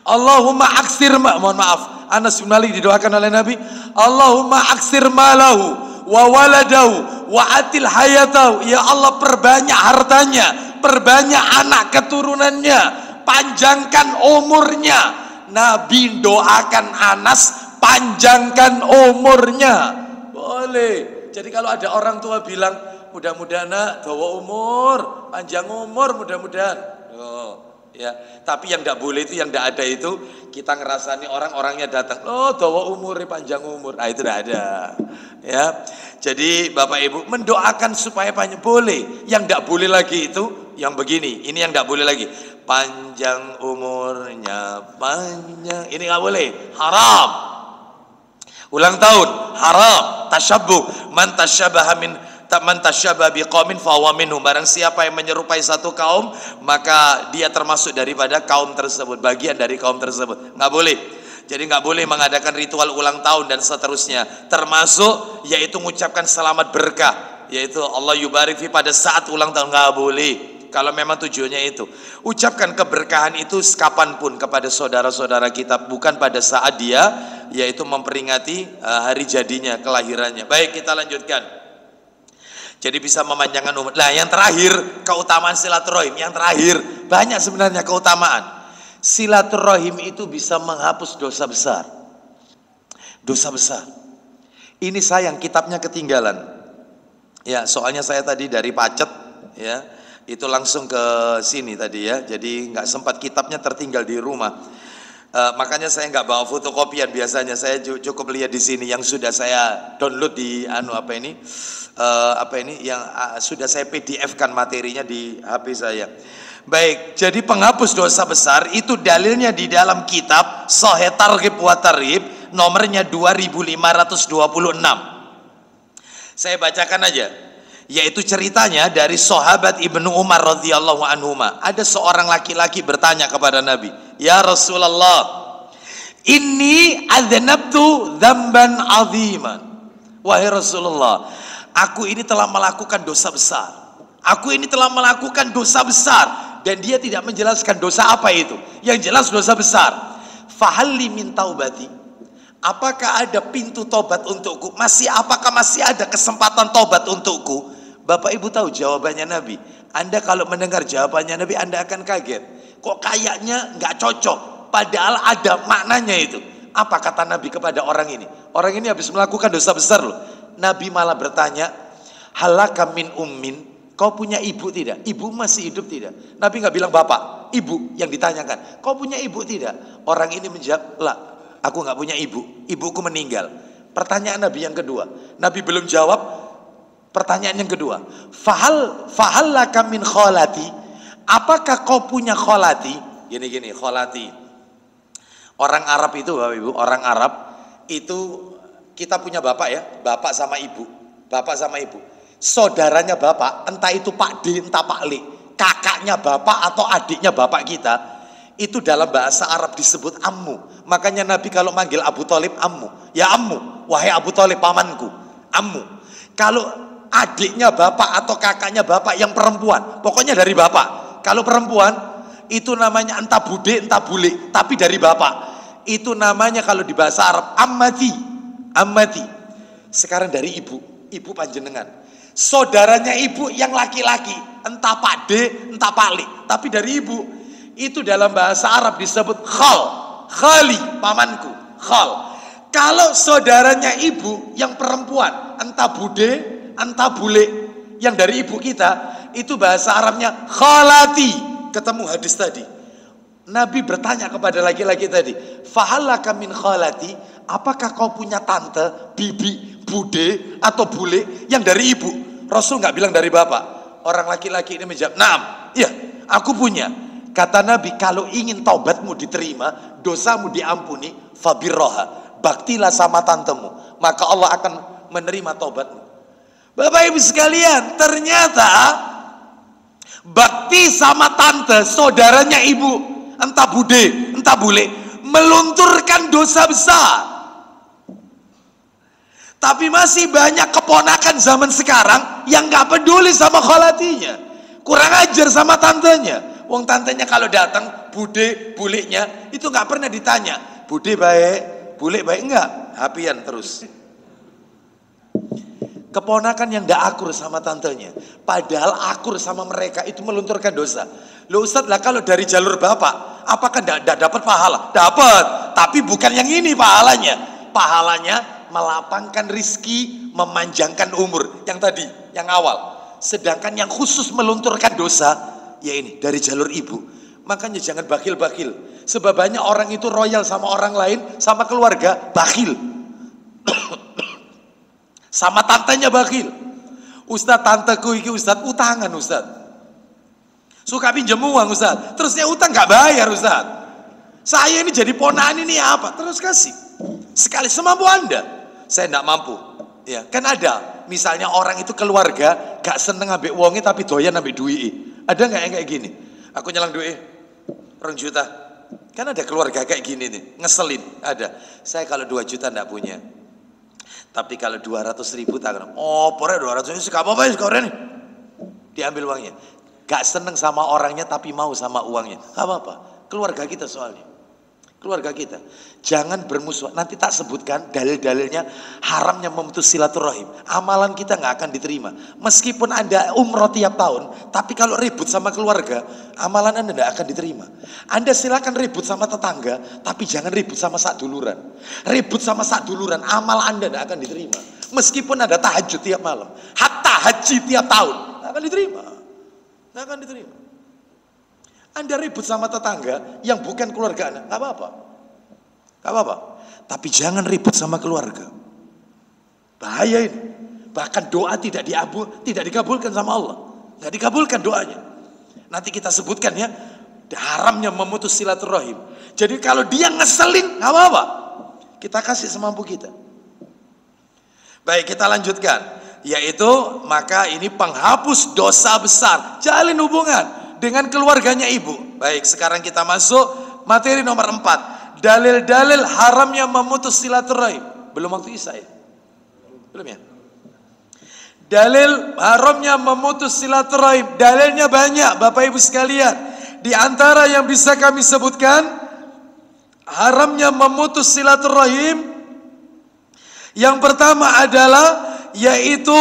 Speaker 1: Allahumma aksir mohon maaf, Anas bin Malik didoakan oleh Nabi, Allahumma aksir malahu wa waladahu wa atil hayatahu, ya Allah perbanyak hartanya, perbanyak anak keturunannya, panjangkan umurnya. Nabi doakan Anas panjangkan umurnya, boleh. Jadi kalau ada orang tua bilang mudah-mudahan nak dawa umur, panjang umur mudah-mudahan. Oh, ya. Tapi yang tidak boleh itu, yang tidak ada itu, kita ngerasani orang-orangnya datang, oh dawa umur, panjang umur. Nah itu tidak ada. Ya. Jadi Bapak Ibu mendoakan supaya panjang, boleh. Yang tidak boleh lagi itu yang begini. Ini yang tidak boleh lagi. Panjang umurnya, panjang. Ini nggak boleh. Haram. Ulang tahun haram. Tasyabbuh, man tasyabaha man tasyabbaha biqaumin fahuwa minhum. Barang siapa yang menyerupai satu kaum, maka dia termasuk daripada kaum tersebut, bagian dari kaum tersebut. Nggak boleh. Jadi nggak boleh mengadakan ritual ulang tahun dan seterusnya. Termasuk yaitu mengucapkan selamat berkah, yaitu Allah yubarik fi pada saat ulang tahun, nggak boleh. Kalau memang tujuannya itu, ucapkan keberkahan itu kapanpun kepada saudara-saudara kita, bukan pada saat dia yaitu memperingati hari jadinya, kelahirannya. Baik, kita lanjutkan. Jadi bisa memanjangkan umur. Nah yang terakhir, keutamaan silaturahim. Yang terakhir, banyak sebenarnya keutamaan. Silaturahim itu bisa menghapus dosa besar. Dosa besar. Ini sayang kitabnya ketinggalan. Ya, soalnya saya tadi dari Pacet, ya, itu langsung ke sini tadi ya. Jadi nggak sempat, kitabnya tertinggal di rumah. Makanya saya nggak bawa fotokopian, biasanya saya cukup lihat di sini yang sudah saya download di yang sudah saya PDF-kan materinya di HP saya. Baik, jadi penghapus dosa besar itu dalilnya di dalam kitab Sahih Targhib wa Tarhib nomornya 2526. Saya bacakan aja. Yaitu ceritanya dari sahabat Ibnu Umar radhiyallahu anhuma. Ada seorang laki-laki bertanya kepada Nabi, "Ya Rasulullah, inni adznabtu dzamban aziman." Wahai Rasulullah, aku ini telah melakukan dosa besar. Aku ini telah melakukan dosa besar. Dan dia tidak menjelaskan dosa apa itu. Yang jelas dosa besar. Fahalli min taubati. Apakah ada pintu tobat untukku? Apakah masih ada kesempatan tobat untukku? Bapak Ibu tahu jawabannya Nabi. Anda kalau mendengar jawabannya Nabi, Anda akan kaget. Kok kayaknya nggak cocok. Padahal ada maknanya itu. Apa kata Nabi kepada orang ini? Orang ini habis melakukan dosa besar loh. Nabi malah bertanya, halaka min ummin. Kau punya ibu tidak? Ibu masih hidup tidak? Nabi nggak bilang bapak, ibu yang ditanyakan. Kau punya ibu tidak? Orang ini menjawab, lah, aku nggak punya ibu. Ibuku meninggal. Pertanyaan Nabi yang kedua. Nabi belum jawab. Pertanyaan yang kedua. Fahal laka min kholati. Apakah kau punya kholati? Gini, kholati. Orang Arab itu, Bapak Ibu, orang Arab itu kita punya bapak ya, bapak sama ibu. Bapak sama ibu. saudaranya bapak, entah itu Pak D, entah Pak L, kakaknya bapak atau adiknya bapak kita, itu dalam bahasa Arab disebut ammu. Makanya Nabi kalau manggil Abu Thalib ammu, ya ammu, wahai Abu Thalib pamanku, ammu. Kalau adiknya bapak atau kakaknya bapak yang perempuan, pokoknya dari bapak. Kalau perempuan itu namanya entah bude entah bule, tapi dari bapak. Itu namanya kalau di bahasa Arab ammati, ammati. Sekarang dari ibu panjenengan. Saudaranya ibu yang laki-laki, entah Pak D, entah Pak Li, tapi dari ibu. Itu dalam bahasa Arab disebut khal, khali, pamanku, khal. Kalau saudaranya ibu yang perempuan, entah bude, entah bule, yang dari ibu kita, itu bahasa Arabnya khalati. Ketemu hadis tadi. Nabi bertanya kepada laki-laki tadi, fahalaka min khalati, apakah kau punya tante, bibi, bude, atau bule yang dari ibu? Rasul nggak bilang dari bapak. Orang laki-laki ini menjawab, naam, iya, aku punya. Kata Nabi, kalau ingin taubatmu diterima, dosamu diampuni, fabirroha, baktilah sama tantemu, maka Allah akan menerima taubatmu. Bapak ibu sekalian, ternyata bakti sama tante, saudaranya ibu, entah bude, entah bule, melunturkan dosa besar. Tapi masih banyak keponakan zaman sekarang yang gak peduli sama khalatinya, kurang ajar sama tantenya. Wong tantenya kalau datang, bude, bulenya itu gak pernah ditanya, bude baik, bule baik, enggak, hapian terus. Keponakan yang gak akur sama tantenya, padahal akur sama mereka, itu melunturkan dosa. Loh Ustadz, lah kalau dari jalur bapak, apakah tidak dapat pahala? Dapat, tapi bukan yang ini pahalanya. Pahalanya melapangkan rizki, memanjangkan umur. Yang tadi, yang awal. Sedangkan yang khusus melunturkan dosa, ya ini, dari jalur ibu. Makanya jangan bakhil-bakhil. Sebab banyak orang itu royal sama orang lain, sama keluarga, bakhil. Sama tantenya bakhil. Ustadz, tanteku iki Ustadz, utangan Ustadz. Suka pinjam uang Ustadz, terusnya utang gak bayar Ustadz. Saya ini jadi ponaan ini apa? Terus kasih. Sekali semampu Anda. Saya tidak mampu. Ya, kan ada. Misalnya orang itu keluarga gak seneng ambek wongi tapi doyan ambek duit. Ada nggak yang kayak gini? Aku nyelang duit 2 juta. Kan ada keluarga kayak gini nih, ngeselin. Ada. Saya kalau 2 juta tidak punya. Tapi kalau 200.000 tak kena. Oh, pore 200.000 gak apa-apa ya sekarang nih. Diambil uangnya. Gak seneng sama orangnya tapi mau sama uangnya. Gak apa-apa. Keluarga kita soalnya. Keluarga kita. Jangan bermusuh. Nanti tak sebutkan dalil-dalilnya haramnya memutus silaturahim. Amalan kita gak akan diterima. Meskipun Anda umroh tiap tahun, tapi kalau ribut sama keluarga, amalan Anda tidak akan diterima. Anda silakan ribut sama tetangga, tapi jangan ribut sama sak duluran. Ribut sama sak duluran, amal Anda tidak akan diterima. Meskipun ada tahajud tiap malam, hatta haji tiap tahun, tidak akan diterima. Tidak akan diterima. Anda ribut sama tetangga yang bukan keluarga Anda, nggak apa-apa, nggak apa-apa. Tapi jangan ribut sama keluarga, bahaya ini. Bahkan doa tidak dikabulkan sama Allah, nggak dikabulkan doanya. Nanti kita sebutkan ya, haramnya memutus silaturahim. Jadi kalau dia ngeselin, nggak apa-apa, kita kasih semampu kita. Baik, kita lanjutkan, yaitu maka ini penghapus dosa besar. Jalin hubungan dengan keluarganya ibu. Baik, sekarang kita masuk materi nomor 4. Dalil-dalil haramnya memutus silaturahim. Belum waktu Isya ya? Belum ya? Dalil haramnya memutus silaturahim. Dalilnya banyak Bapak Ibu sekalian. Di antara yang bisa kami sebutkan, haramnya memutus silaturahim, yang pertama adalah yaitu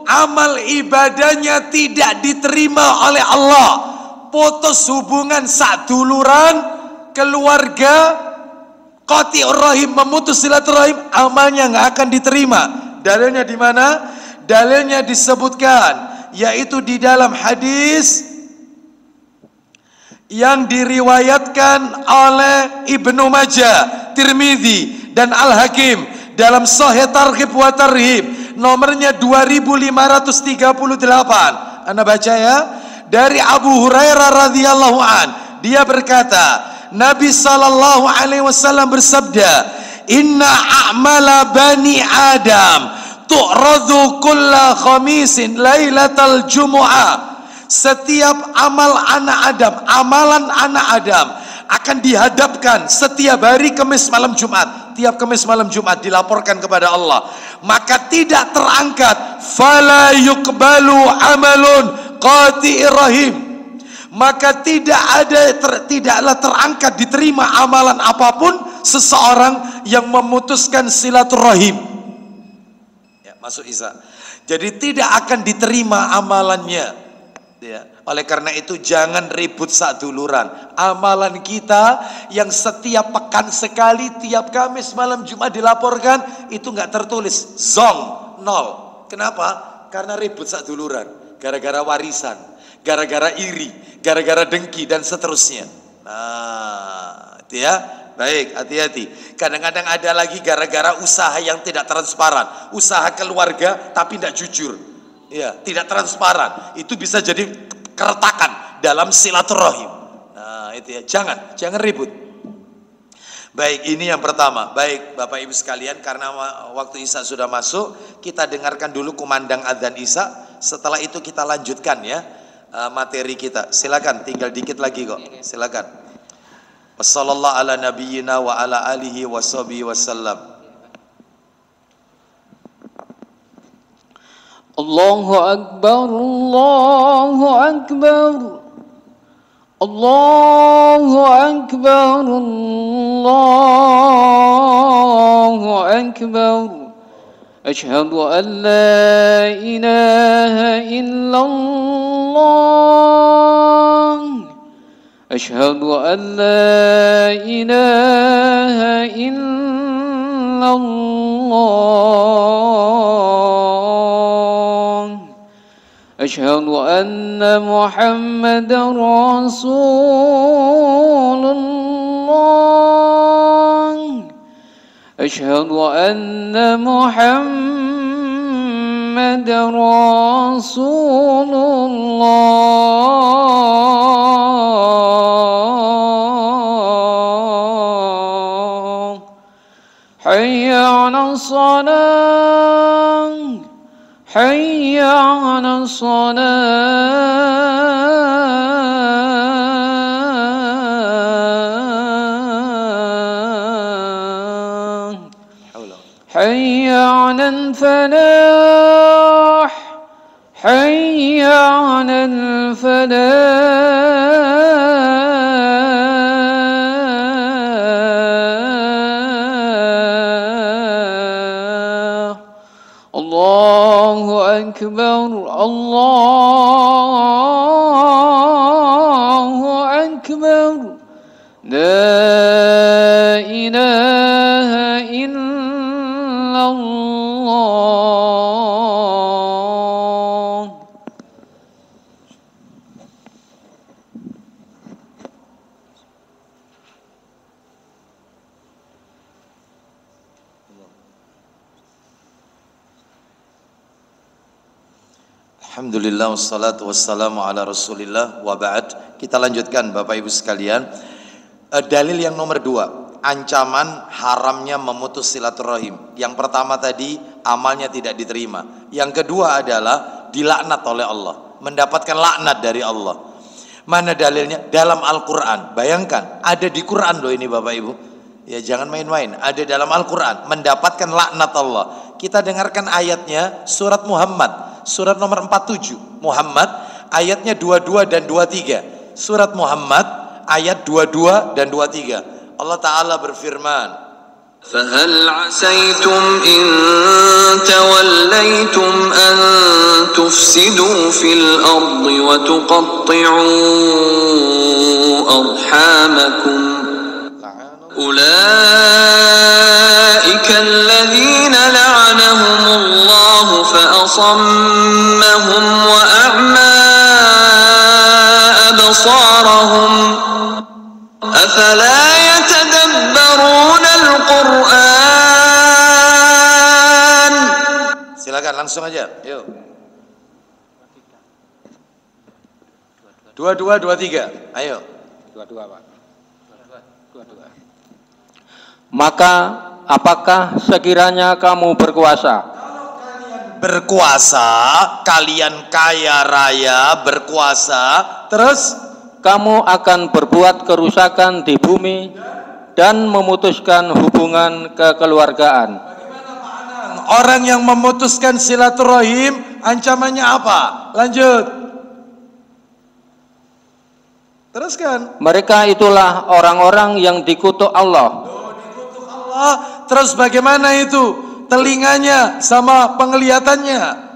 Speaker 1: amal ibadahnya tidak diterima oleh Allah. Putus hubungan saduluran, keluarga, qati'ur rahim, memutus silaturahim, amalnya nggak akan diterima. Dalilnya di mana? Dalilnya disebutkan yaitu di dalam hadis yang diriwayatkan oleh Ibnu Majah, Tirmidzi dan Al-Hakim dalam Sahih Targhib wa Tarhib, nomornya 2538. Anda baca ya. Dari Abu Hurairah radhiyallahu an, dia berkata, Nabi sallallahu alaihi wasallam bersabda, "Inna a'mala bani Adam tu'radu kulla khamisin lailatal jumu'ah. Setiap amal anak Adam, amalan anak Adam akan dihadapkan setiap hari Kamis malam Jumat. Tiap Kamis malam Jumat dilaporkan kepada Allah, maka tidak terangkat fala yuqbalu amalun qati'ir rahim, maka tidaklah terangkat diterima amalan apapun seseorang yang memutuskan silaturahim. Ya, masuk Isa. Jadi tidak akan diterima amalannya. Ya. Oleh karena itu jangan ribut saduluran. Amalan kita yang setiap pekan sekali, tiap Kamis malam Jumat dilaporkan, itu nggak tertulis, zong, nol. Kenapa? Karena ribut saduluran, gara-gara warisan, gara-gara iri, gara-gara dengki dan seterusnya. Nah, itu ya. Baik, hati-hati. Kadang-kadang ada lagi gara-gara usaha yang tidak transparan, usaha keluarga tapi tidak jujur. Ya, tidak transparan. Itu bisa jadi keretakan dalam silaturahim. Nah, itu ya. Jangan ribut. Baik, ini yang pertama. Baik, Bapak Ibu sekalian, karena waktu Isya sudah masuk, kita dengarkan dulu kumandang adzan Isya. Setelah itu kita lanjutkan ya materi kita. Silakan, tinggal dikit lagi kok. Silakan. Wassallallahu ala nabiyyina wa ala alihi washabihi wasallam.
Speaker 3: Allahu Akbar, Allahu Akbar, Allahu Akbar, Allahu Akbar. Asyhadu an la ilaha illallah, asyhadu an la ilaha illallah, asyhadu anna Muhammadar Rasulullah, asyhadu anna Muhammadar Rasulullah. Hayya 'alas salah, hayya 'alas salah, hayya 'alal falah, hayya 'alal falah. Allahu Akbar, Allahu Akbar. La ilaha illallah.
Speaker 1: Alhamdulillah wassalatu wassalamu ala Rasulillah wa ba'd. Kita lanjutkan Bapak Ibu sekalian. Dalil yang nomor 2, ancaman haramnya memutus silaturahim. Yang pertama tadi amalnya tidak diterima. Yang kedua adalah dilaknat oleh Allah, mendapatkan laknat dari Allah. Mana dalilnya? Dalam Al-Quran. Bayangkan, ada di Quran loh ini Bapak Ibu. Ya jangan main-main, ada dalam Al-Quran, mendapatkan laknat Allah. Kita dengarkan ayatnya, surat Muhammad, surat nomor 47. Muhammad, ayatnya 22 dan 23. Surat Muhammad, ayat 22 dan 23. Allah Ta'ala berfirman,
Speaker 2: فهل عسيتم إن توليتم أن تفسدوا في الأرض وتقطعوا أرحامكم أولئك الذين لعنهم الله فأصمهم وأعمى أبصارهم أفلا يتدبرون القرآن.
Speaker 1: Silakan langsung aja, yuk. 22, 23, ayo.
Speaker 3: 22 Pak. 22. Maka apakah sekiranya kamu berkuasa
Speaker 1: berkuasa, kalian kaya raya, berkuasa, terus
Speaker 3: kamu akan berbuat kerusakan di bumi dan memutuskan hubungan kekeluargaan.
Speaker 1: orang yang memutuskan silaturahim ancamannya apa? Lanjut. Teruskan.
Speaker 3: Mereka itulah orang-orang yang dikutuk Allah.
Speaker 1: Dikutuk Allah. Terus bagaimana itu? Telinganya sama penglihatannya.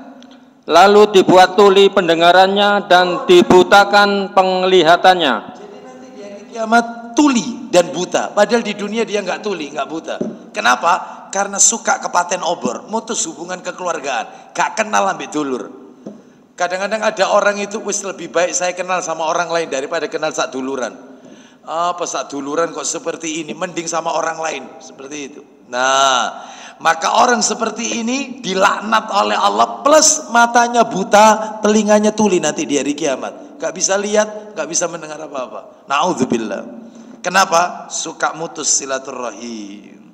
Speaker 3: Lalu dibuat tuli pendengarannya dan dibutakan penglihatannya.
Speaker 1: Jadi nanti di hari kiamat tuli dan buta. Padahal di dunia dia nggak tuli, nggak buta. Kenapa? Karena suka kepaten obor, mutus hubungan kekeluargaan, gak kenal ambil dulur. Kadang-kadang ada orang itu wis lebih baik saya kenal sama orang lain daripada kenal sak duluran. Apa sak duluran kok seperti ini? Mending sama orang lain seperti itu. Nah, maka orang seperti ini dilaknat oleh Allah plus matanya buta, telinganya tuli nanti di hari kiamat. Gak bisa lihat, gak bisa mendengar apa-apa. Na'udzubillah. Kenapa? Suka mutus silaturahim.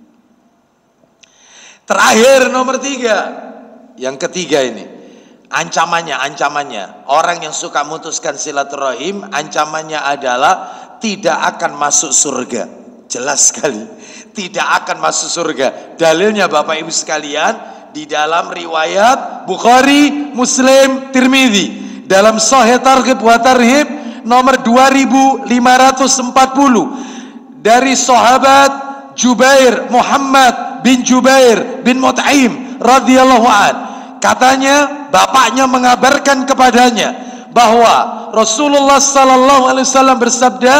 Speaker 1: Terakhir nomor 3. Yang ketiga ini. Ancamannya. Orang yang suka mutuskan silaturahim, ancamannya adalah tidak akan masuk surga. Jelas sekali. Tidak akan masuk surga. Dalilnya Bapak Ibu sekalian di dalam riwayat Bukhari, Muslim, Tirmidzi. Dalam Sahih Targhib wa Tarhib nomor 2540 dari sahabat Jubair Muhammad bin Jubair bin Mut'im radhiyallahu an. Katanya bapaknya mengabarkan kepadanya bahwa Rasulullah sallallahu alaihi wasallam bersabda,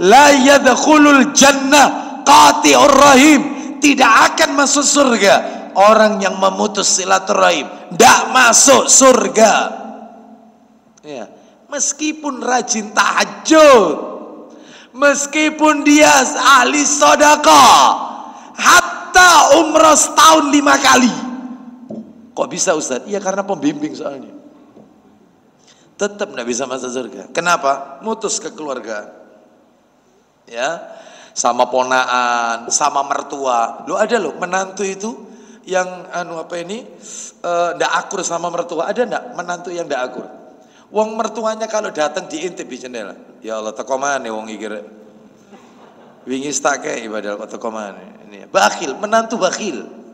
Speaker 1: la yadkhulul jannah qati'ur rahim, tidak akan masuk surga orang yang memutus silaturahim, tidak masuk surga. Ya, meskipun rajin tahajud, meskipun dia ahli sedekah, hatta umrah setahun 5 kali. Kok bisa Ustaz? Iya karena pembimbing soalnya. Tetap tidak bisa masuk surga. Kenapa? Mutus kekeluargaan. Ya, sama ponaan, sama mertua. Lo ada lo menantu itu yang ndak akur sama mertua. Ada ndak menantu yang ndak akur? Wong mertuanya kalau datang diintip di jendela. Ya Allah, teko maneh wong iki rek. Wingi tak kei padahal kok teko maneh. Ini bakhil, menantu bakhil.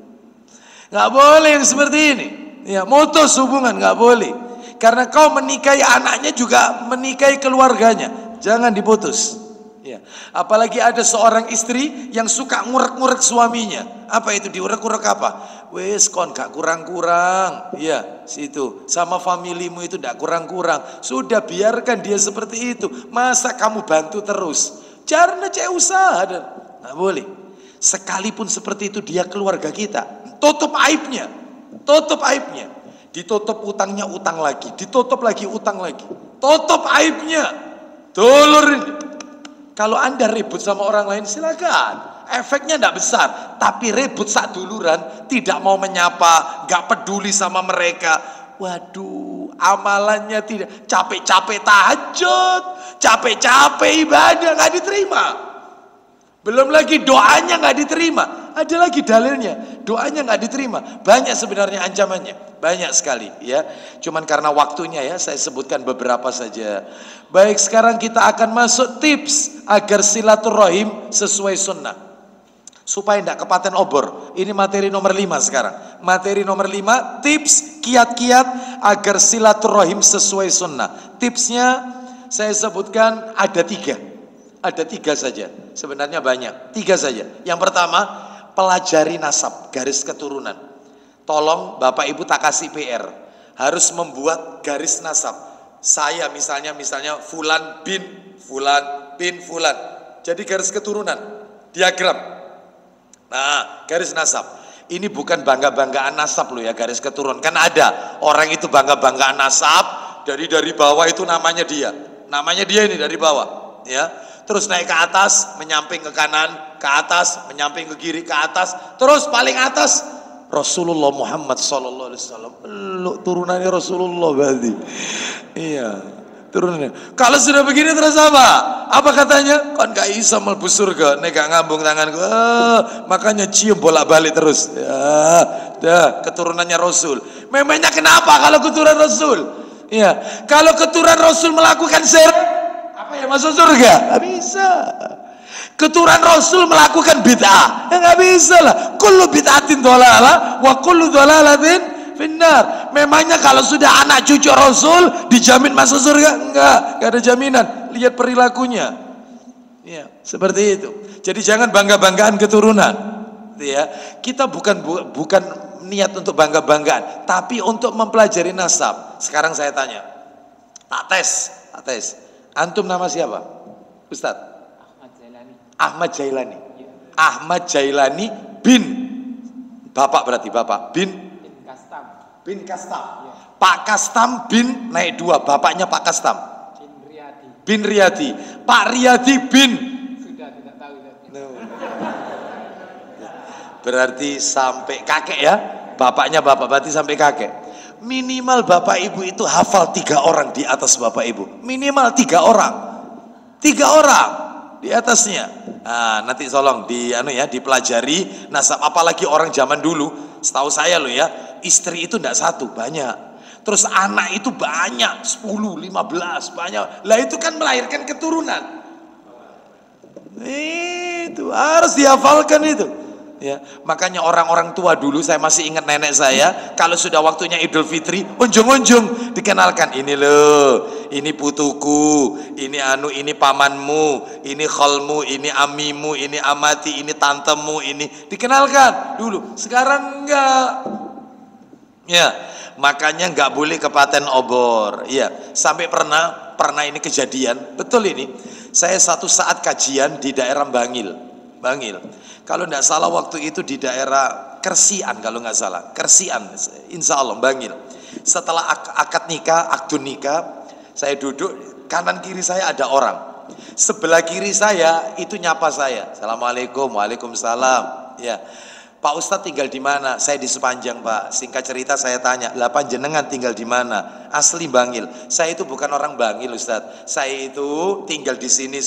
Speaker 1: Nggak boleh yang seperti ini. Ya, mutus hubungan nggak boleh. Karena kau menikahi anaknya juga menikahi keluarganya. Jangan diputus. Ya. Apalagi ada seorang istri yang suka ngurek-ngurek suaminya. Apa itu diurek-urek apa? Wes kon gak kurang-kurang. Ya, situ. Sama familimu itu gak kurang-kurang. Sudah biarkan dia seperti itu. Masa kamu bantu terus? Jarna cek usaha dan nggak boleh. Sekalipun seperti itu dia keluarga kita. Tutup aibnya. Tutup aibnya. Ditutup utangnya utang lagi. Ditutup lagi utang lagi. Tutup aibnya. Dulur ini. Kalau Anda ribut sama orang lain silakan. Efeknya tidak besar. Tapi ribut sak duluran, tidak mau menyapa, gak peduli sama mereka. Waduh, amalannya tidak. Capek-capek tahajud, capek-capek ibadah gak diterima. Belum lagi doanya gak diterima. Ada lagi dalilnya, doanya gak diterima. Banyak sebenarnya ancamannya, banyak sekali ya. Cuman karena waktunya ya, saya sebutkan beberapa saja. Baik, sekarang kita akan masuk tips agar silaturahim sesuai sunnah, supaya tidak kepaten obor. Ini materi nomor 5 sekarang. Materi nomor 5, tips kiat-kiat agar silaturahim sesuai sunnah. Tipsnya saya sebutkan ada 3. Ada 3 saja. Sebenarnya banyak. 3 saja. Yang pertama, pelajari nasab, garis keturunan. Tolong Bapak Ibu tak kasih PR. Harus membuat garis nasab. Saya misalnya Fulan bin Fulan. Jadi garis keturunan, diagram. Nah, garis nasab. Ini bukan bangga-banggaan nasab loh ya, garis keturunan. Kan ada orang itu bangga-banggaan nasab, dari bawah itu namanya dia. Namanya dia ini dari bawah, ya. Terus naik ke atas, menyamping ke kanan, ke atas, menyamping ke kiri, ke atas, terus paling atas Rasulullah Muhammad sallallahu alaihi wasallam. Turunannya Rasulullah berarti. Iya, turunannya. Kalau sudah begini terus apa? Apa katanya? Kon gak bisa mlebu surga nek gak ngambung tanganku. Makanya cium bolak-balik terus. Ya, dah keturunannya Rasul. Memangnya kenapa kalau keturunan Rasul? Ya, kalau keturunan Rasul melakukan syirik, apa ya masuk surga? Nggak bisa. Keturunan Rasul melakukan bid'ah, ya nggak bisa lah. Kullu bid'atin dhalalah wa kullu dhalalatin finnar. Memangnya kalau sudah anak cucu Rasul dijamin masuk surga? Enggak ada jaminan. Lihat perilakunya. Ya, seperti itu. Jadi jangan bangga-banggaan keturunan. Ya, kita bukan niat untuk bangga-banggaan, tapi untuk mempelajari nasab. Sekarang saya tanya, tak tes. Antum nama siapa? Ustadz? Ahmad Jailani. Ahmad Jailani bin bapak, berarti bapak bin Kastam. Pak Kastam bin naik 2, bapaknya Pak Kastam bin Riyadi. Pak Riyadi bin sudah tidak tahu. Berarti sampai kakek ya, bapaknya bapak, berarti sampai kakek. Minimal bapak ibu itu hafal 3 orang di atas bapak ibu, minimal 3 orang di atasnya. Nah, nanti tolong dipelajari nasab, apalagi orang zaman dulu. Setahu saya loh ya, istri itu enggak 1, banyak. Terus anak itu banyak, 10, 15, banyak. Lah itu kan melahirkan keturunan. Itu harus dihafalkan itu. Ya, makanya orang-orang tua dulu, saya masih ingat nenek saya, kalau sudah waktunya Idul Fitri, unjung-unjung dikenalkan, ini loh, ini putuku, ini ini pamanmu, ini kholmu, ini amimu, ini amati, ini tantemu, ini dikenalkan dulu. Sekarang enggak. Ya, makanya enggak boleh kepaten obor. Ya, sampai pernah ini kejadian, betul ini. Saya satu saat kajian di daerah Bangil. Kalau tidak salah waktu itu di daerah Kersian, kalau nggak salah Kersian, insya Allah Bangil. Setelah akad nikah, akdun nikah, saya duduk, kanan kiri saya ada orang, sebelah kiri saya itu nyapa saya, assalamualaikum, waalaikumsalam. Ya, Pak Ustadz tinggal di mana? Saya di Sepanjang Pak. Singkat cerita saya tanya, lah panjenengan tinggal di mana? Asli Bangil. Saya itu bukan orang Bangil Ustadz, saya itu tinggal di sini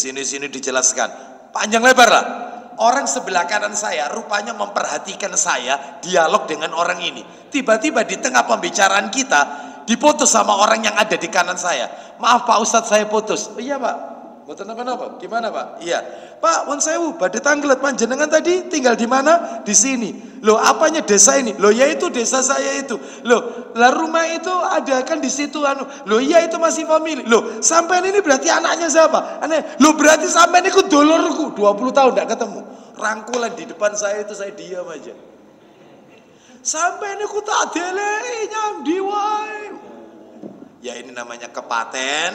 Speaker 1: dijelaskan panjang lebar lah. Orang sebelah kanan saya rupanya memperhatikan saya dialog dengan orang ini. Tiba-tiba di tengah pembicaraan kita diputus sama orang yang ada di kanan saya. Maaf Pak Ustadz, saya putus. Oh, iya Pak, betul apa? Gimana Pak? Iya Pak, won sewu badhe tanglet, panjenengan tadi tinggal di mana? Di sini. Loh, apanya desa ini? Loh, ya itu desa saya itu. Loh, lah rumah itu ada kan di situ Loh, iya itu masih famili. Loh, sampean ini berarti anaknya siapa? Aneh. Loh, berarti sampean itu dulurku, 20 tahun enggak ketemu. Rangkulan di depan saya itu, saya diam aja. Sampean itu tak delei nyamdi wae. Ya ini namanya kepaten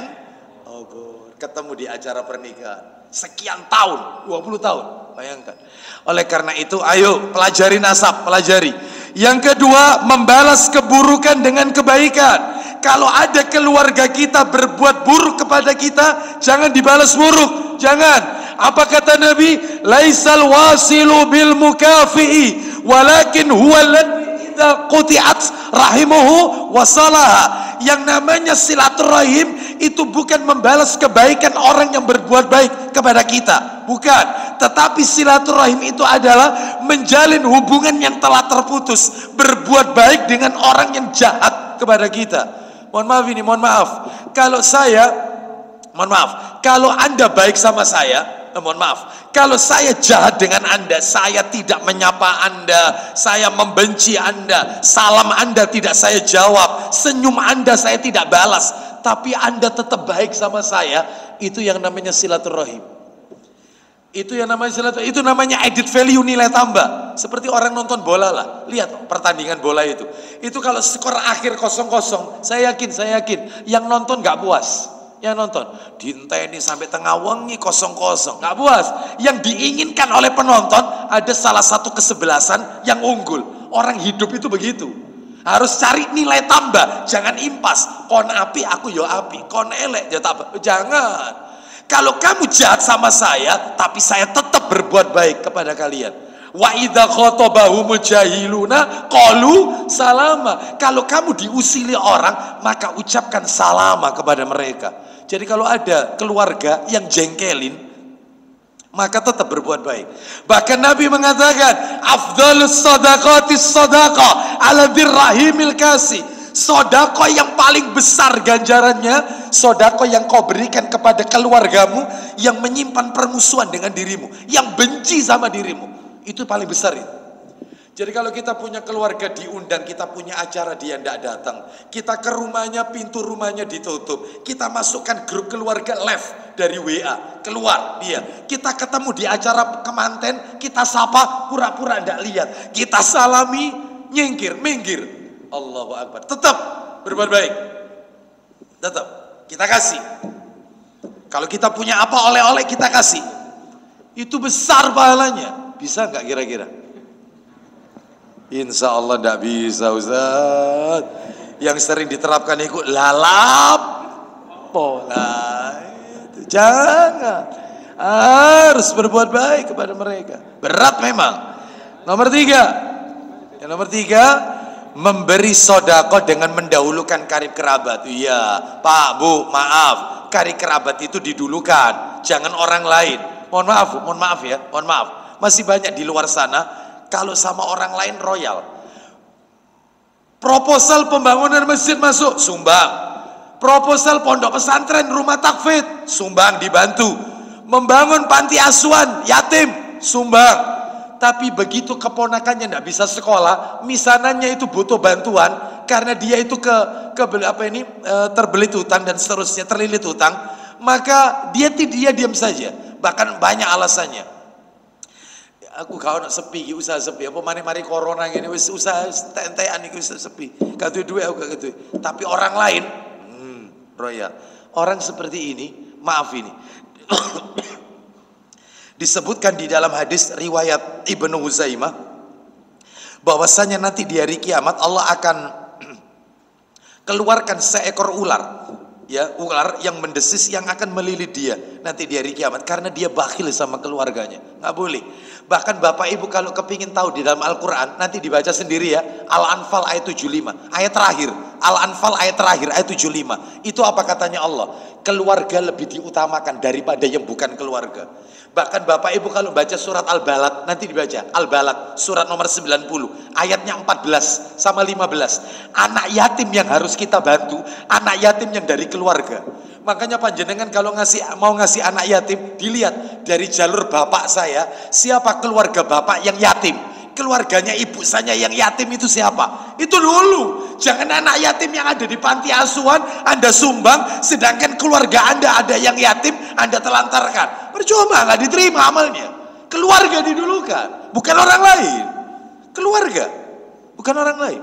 Speaker 1: obor. Ketemu di acara pernikahan. Sekian tahun, 20 tahun. Bayangkan. Oleh karena itu, ayo pelajari nasab, pelajari. Yang kedua, membalas keburukan dengan kebaikan. Kalau ada keluarga kita berbuat buruk kepada kita, jangan dibalas buruk. Jangan. Apa kata Nabi? Laisal wasilu bil mukafi'i, walakin huwa alladhi idza quti'at rahimuhu wasalaha. Yang namanya silaturahim itu bukan membalas kebaikan orang yang berbuat baik kepada kita, bukan. Tetapi silaturahim itu adalah menjalin hubungan yang telah terputus, berbuat baik dengan orang yang jahat kepada kita. Mohon maaf. Kalau Anda baik sama saya, kalau saya jahat dengan Anda, saya tidak menyapa Anda, saya membenci Anda, salam Anda tidak saya jawab, senyum Anda saya tidak balas, tapi Anda tetap baik sama saya, itu yang namanya silaturahim. Itu yang namanya silaturahim, itu namanya added value, nilai tambah. Seperti orang nonton bola lah, lihat pertandingan bola itu kalau skor akhir 0-0, saya yakin yang nonton nggak puas. Yang nonton dinteni sampai tengah wengi 0-0 nggak puas. Yang diinginkan oleh penonton ada salah satu kesebelasan yang unggul. Orang hidup itu begitu, harus cari nilai tambah, jangan impas. Kon api aku yo api, kon elek yo tak. Jangan. Kalau kamu jahat sama saya tapi saya tetap berbuat baik kepada kalian, wa idza khatabahumul jahiluna qalu salama. Kalau kamu diusili orang, maka ucapkan salama kepada mereka. Jadi kalau ada keluarga yang jengkelin, maka tetap berbuat baik. Bahkan Nabi mengatakan, afdhalus shadaqatis shadaqah ala dirrahimil kasih. Sedekah yang paling besar ganjarannya, sedekah yang kau berikan kepada keluargamu yang menyimpan permusuhan dengan dirimu, yang benci sama dirimu. Itu paling besar itu. Jadi kalau kita punya keluarga diundang, kita punya acara dia tidak datang, kita ke rumahnya, pintu rumahnya ditutup, kita masukkan grup keluarga live dari WA, keluar dia, kita ketemu di acara kemanten, kita sapa, pura-pura tidak lihat, kita salami, nyingkir, minggir, Allahu Akbar, tetap berbuat baik, tetap kita kasih. Kalau kita punya apa oleh-oleh kita kasih, itu besar pahalanya. Bisa nggak kira-kira? Insya Allah tidak bisa, Ustaz. Yang sering diterapkan itu lalap pola. Itu. Jangan. Harus berbuat baik kepada mereka. Berat memang. Nomor 3. Yang nomor 3, memberi sedekah dengan mendahulukan karib kerabat. Iya, Pak, Bu, maaf. Karib kerabat itu didulukan. Jangan orang lain. Mohon maaf ya, mohon maaf. Masih banyak di luar sana. Kalau sama orang lain royal. Proposal pembangunan masjid masuk, sumbang. Proposal pondok pesantren, rumah takfid, sumbang, dibantu. Membangun panti asuhan yatim, sumbang. Tapi begitu keponakannya tidak bisa sekolah, misanannya itu butuh bantuan karena dia itu terbelit hutang dan seterusnya, terlilit hutang, maka dia diam saja. Bahkan banyak alasannya. Aku gak ono sepi, usaha sepi. Apa mari corona gini, wis usaha tentean iku sepi. Gak duwe duit aku gak gitu. Tapi orang lain, royal. Orang seperti ini, maaf ini. Disebutkan di dalam hadis riwayat Ibnu Huzaimah bahwasanya nanti di hari kiamat Allah akan keluarkan seekor ular. Ya, ular yang mendesis yang akan melilit dia nanti di hari kiamat karena dia bakhil sama keluarganya. Nggak boleh. Bahkan Bapak Ibu kalau kepingin tahu di dalam Al-Quran, nanti dibaca sendiri ya, Al-Anfal ayat 75, ayat terakhir, Al-Anfal ayat terakhir, ayat 75. Itu apa katanya Allah? Keluarga lebih diutamakan daripada yang bukan keluarga. Bahkan Bapak Ibu kalau baca surat Al-Balad, nanti dibaca Al-Balad surat nomor 90 ayatnya 14 sama 15. Anak yatim yang harus kita bantu, anak yatim yang dari keluarga. Makanya panjenengan kalau mau ngasih anak yatim, dilihat dari jalur bapak saya, siapa keluarga bapak yang yatim, keluarganya ibu saya yang yatim itu siapa? Itu dulu. Jangan anak yatim yang ada di panti asuhan Anda sumbang, sedangkan keluarga Anda ada yang yatim, Anda telantarkan. Percuma, nggak diterima amalnya. Keluarga didulukan, bukan orang lain. Keluarga, bukan orang lain.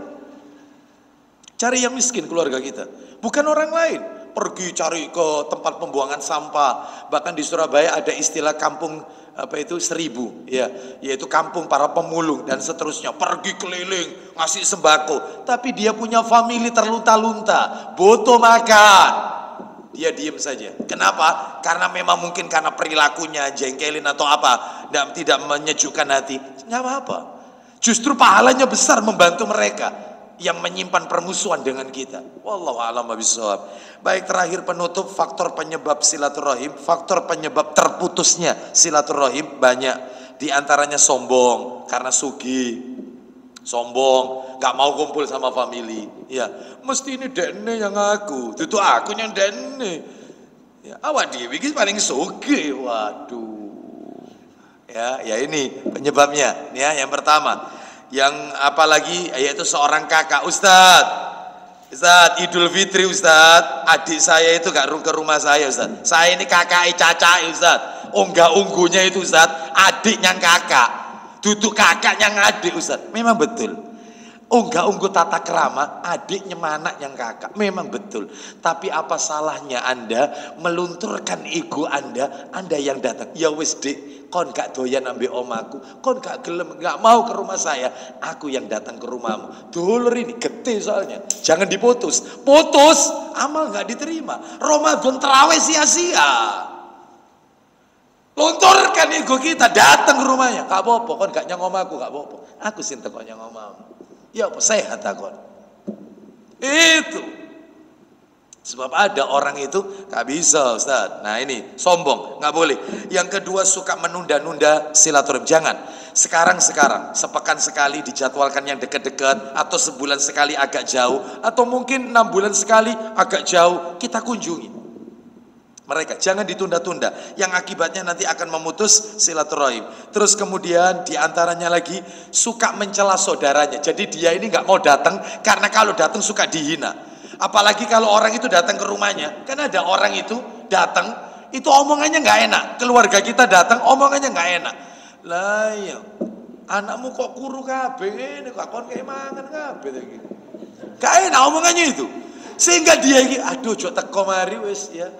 Speaker 1: Cari yang miskin keluarga kita, bukan orang lain. Pergi cari ke tempat pembuangan sampah. Bahkan di Surabaya ada istilah kampung seribu, ya, yaitu kampung para pemulung dan seterusnya. Pergi keliling ngasih sembako, tapi dia punya famili terlunta-lunta, butuh makan. Dia diem saja. Kenapa? Karena memang mungkin karena perilakunya jengkelin atau apa, dan tidak menyejukkan hati. Nggak apa-apa. Justru pahalanya besar membantu mereka yang menyimpan permusuhan dengan kita. Wallahu a'lam bishawab. Baik, terakhir penutup, faktor penyebab silaturahim, faktor penyebab terputusnya silaturahim banyak. Di antaranya sombong, karena sugi, sombong, gak mau kumpul sama family. Ya, mesti ini dene yang aku, itu aku yang dene. Ya, awak dhewe iki paling sugi. Waduh. Ya ini penyebabnya. Ya, yang pertama. Yang apalagi yaitu seorang kakak, Ustadz Idul Fitri Ustadz, adik saya itu gak ke rumah saya Ustadz, saya ini kakak caca Ustadz, unggah-unggunya itu Ustadz, adiknya kakak, duduk kakaknya adik Ustadz. Memang betul, unggah-unggu tata kerama, adiknya mana yang kakak, memang betul. Tapi apa salahnya Anda melunturkan ego Anda yang datang, ya wis dik, kon gak doyan ambil omaku, kon gak gelem, gak mau ke rumah saya, aku yang datang ke rumahmu. Dulur ini gede soalnya, jangan diputus, putus amal gak diterima. Ramadan terawih sia-sia. Lunturkan ego kita, datang ke rumahnya, gak apa-apa, kon gak nyang omaku, gak apa-apa, aku sinten kok nyang omamu. Ya apa sehat takon. Itu Sebab ada orang itu nggak bisa, Ustaz. Nah ini sombong, nggak boleh. Yang kedua, suka menunda-nunda silaturahim. Jangan. Sekarang, sepekan sekali dijadwalkan yang dekat-dekat, atau sebulan sekali agak jauh, atau mungkin 6 bulan sekali agak jauh, kita kunjungi mereka. Jangan ditunda-tunda, yang akibatnya nanti akan memutus silaturahim. Terus kemudian diantaranya lagi, suka mencela saudaranya. Jadi dia ini nggak mau datang, karena kalau datang suka dihina. Apalagi kalau orang itu datang ke rumahnya, kan ada orang itu datang, itu omongannya nggak enak. Keluarga kita datang, omongannya nggak enak. Lah iya, anakmu kok kuru kabeh ngene, kok kon kayak mangan kabeh iki. Gak enak omongannya itu. Sehingga dia iki, aduh jok teko mari wis ya.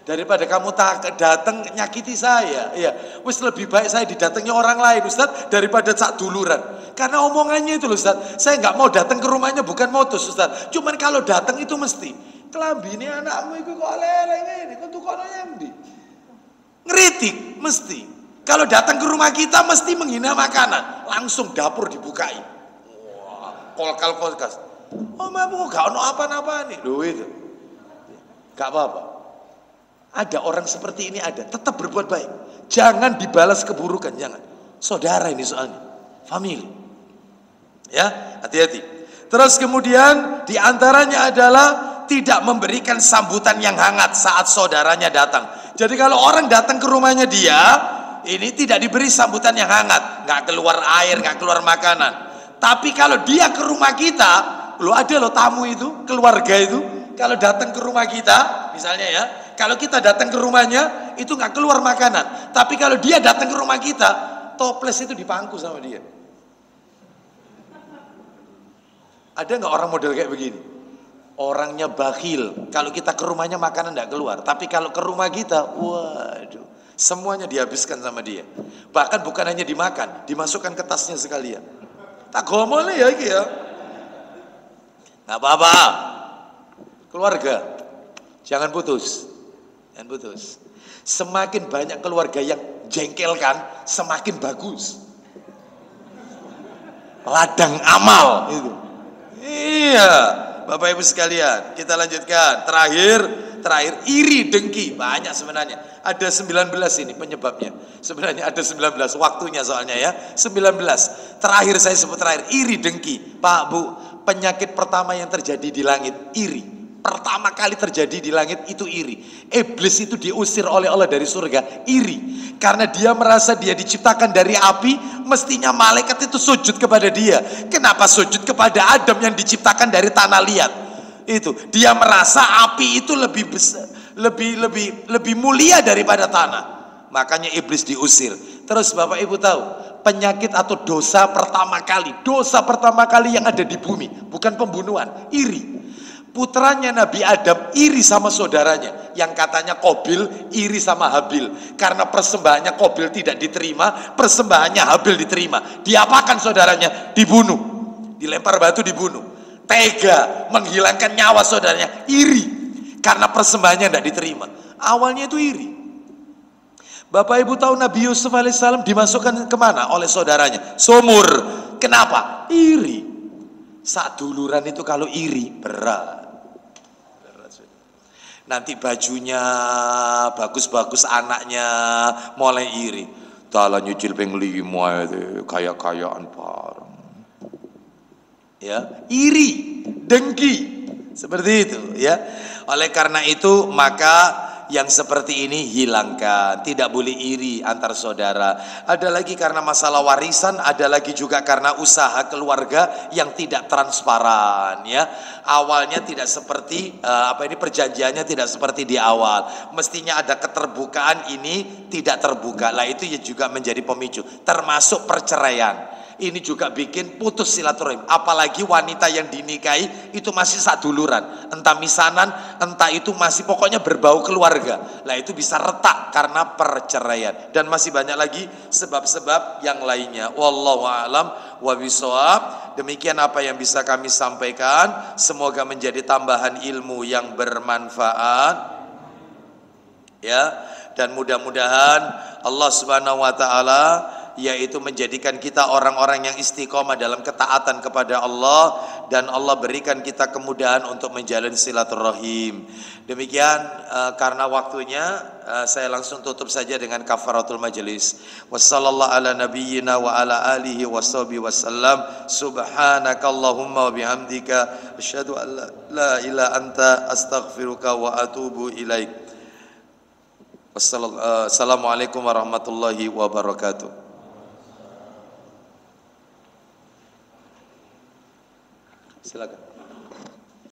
Speaker 1: Daripada kamu tak datang nyakiti saya, ya wis lebih baik saya didatangi orang lain, Ustaz, daripada sak duluran. Karena omongannya itu loh, Ustaz, saya nggak mau datang ke rumahnya, bukan modus, Ustaz. Cuman kalau datang itu mesti kelambine anakmu itu kok lele ngene, kok tukono ndi. Ngeritik mesti. Kalau datang ke rumah kita mesti menghina makanan, langsung dapur dibukai. Wah, kolkal-kolkas. Oh, mamu gak ono apa-apa nih, loh itu. Gak apa-apa. Ada orang seperti ini ada, tetap berbuat baik. Jangan dibalas keburukan, jangan. Saudara ini soalnya, family. Ya, hati-hati. Terus kemudian diantaranya adalah tidak memberikan sambutan yang hangat saat saudaranya datang. Jadi kalau orang datang ke rumahnya dia, ini tidak diberi sambutan yang hangat, nggak keluar air, nggak keluar makanan. Tapi kalau dia ke rumah kita, lo ada lo tamu itu, keluarga itu, kalau datang ke rumah kita, misalnya ya. Kalau kita datang ke rumahnya, itu nggak keluar makanan. Tapi kalau dia datang ke rumah kita, toples itu dipangku sama dia. Ada nggak orang model kayak begini? Orangnya bakhil. Kalau kita ke rumahnya makanan nggak keluar. Tapi kalau ke rumah kita, waduh, semuanya dihabiskan sama dia. Bahkan bukan hanya dimakan, dimasukkan ke tasnya sekalian. Tak gomol ya iki ya. Nggak apa-apa. Keluarga, jangan putus. Jangan putus. Semakin banyak keluarga yang jengkelkan, semakin bagus. Ladang amal itu. Iya, Bapak Ibu sekalian, kita lanjutkan. Terakhir iri dengki, banyak sebenarnya. Ada 19 ini penyebabnya. Sebenarnya ada 19 waktunya soalnya ya. 19. Terakhir saya sebut terakhir, iri dengki. Pak, Bu, penyakit pertama yang terjadi di langit, iri. Pertama kali terjadi di langit itu iri. Iblis itu diusir oleh Allah dari surga, iri. Karena dia merasa dia diciptakan dari api, mestinya malaikat itu sujud kepada dia. Kenapa sujud kepada Adam yang diciptakan dari tanah liat? Itu dia merasa api itu lebih besar, lebih mulia daripada tanah. Makanya iblis diusir. Terus Bapak Ibu tahu, penyakit atau dosa pertama kali yang ada di bumi, bukan pembunuhan, iri. Putranya Nabi Adam iri sama saudaranya, yang katanya Qabil iri sama Habil, karena persembahannya Qabil tidak diterima, persembahannya Habil diterima. Diapakan saudaranya? Dibunuh, dilempar batu, dibunuh. Tega menghilangkan nyawa saudaranya, iri karena persembahannya tidak diterima. Awalnya itu iri. Bapak Ibu tahu Nabi Yusuf alaihissalam dimasukkan kemana oleh saudaranya? Sumur. Kenapa? Iri. Saat duluran itu kalau iri berat. Nanti bajunya bagus-bagus, anaknya mulai iri. Dalam nyucil penglima itu kaya-kayaan bareng. Ya, iri, dengki, seperti itu. Ya, oleh karena itu maka yang seperti ini hilangkan. Tidak boleh iri antar saudara. Ada lagi karena masalah warisan, ada lagi juga karena usaha keluarga yang tidak transparan ya. Awalnya tidak seperti perjanjiannya tidak seperti di awal. Mestinya ada keterbukaan, ini tidak terbuka. Lah itu juga menjadi pemicu, termasuk perceraian. Ini juga bikin putus silaturahim. Apalagi wanita yang dinikahi itu masih saduluran, entah misanan, entah itu masih pokoknya berbau keluarga. Lah itu bisa retak karena perceraian. Dan masih banyak lagi sebab-sebab yang lainnya. Wallahu a'lam wa bishawab. Demikian apa yang bisa kami sampaikan. Semoga menjadi tambahan ilmu yang bermanfaat. Ya, dan mudah-mudahan Allah Subhanahu wa taala yaitu menjadikan kita orang-orang yang istiqomah dalam ketaatan kepada Allah dan Allah berikan kita kemudahan untuk menjalin silaturahim. Demikian karena waktunya saya langsung tutup saja dengan kafaratul majelis. Wassallallahu ala nabiyyina wa ala alihi washabihi wasallam. Subhanakallahumma wa bihamdika asyhadu an la ilaha anta astaghfiruka wa atubu ilaik. Wassalamualaikum warahmatullahi wabarakatuh. Silakan.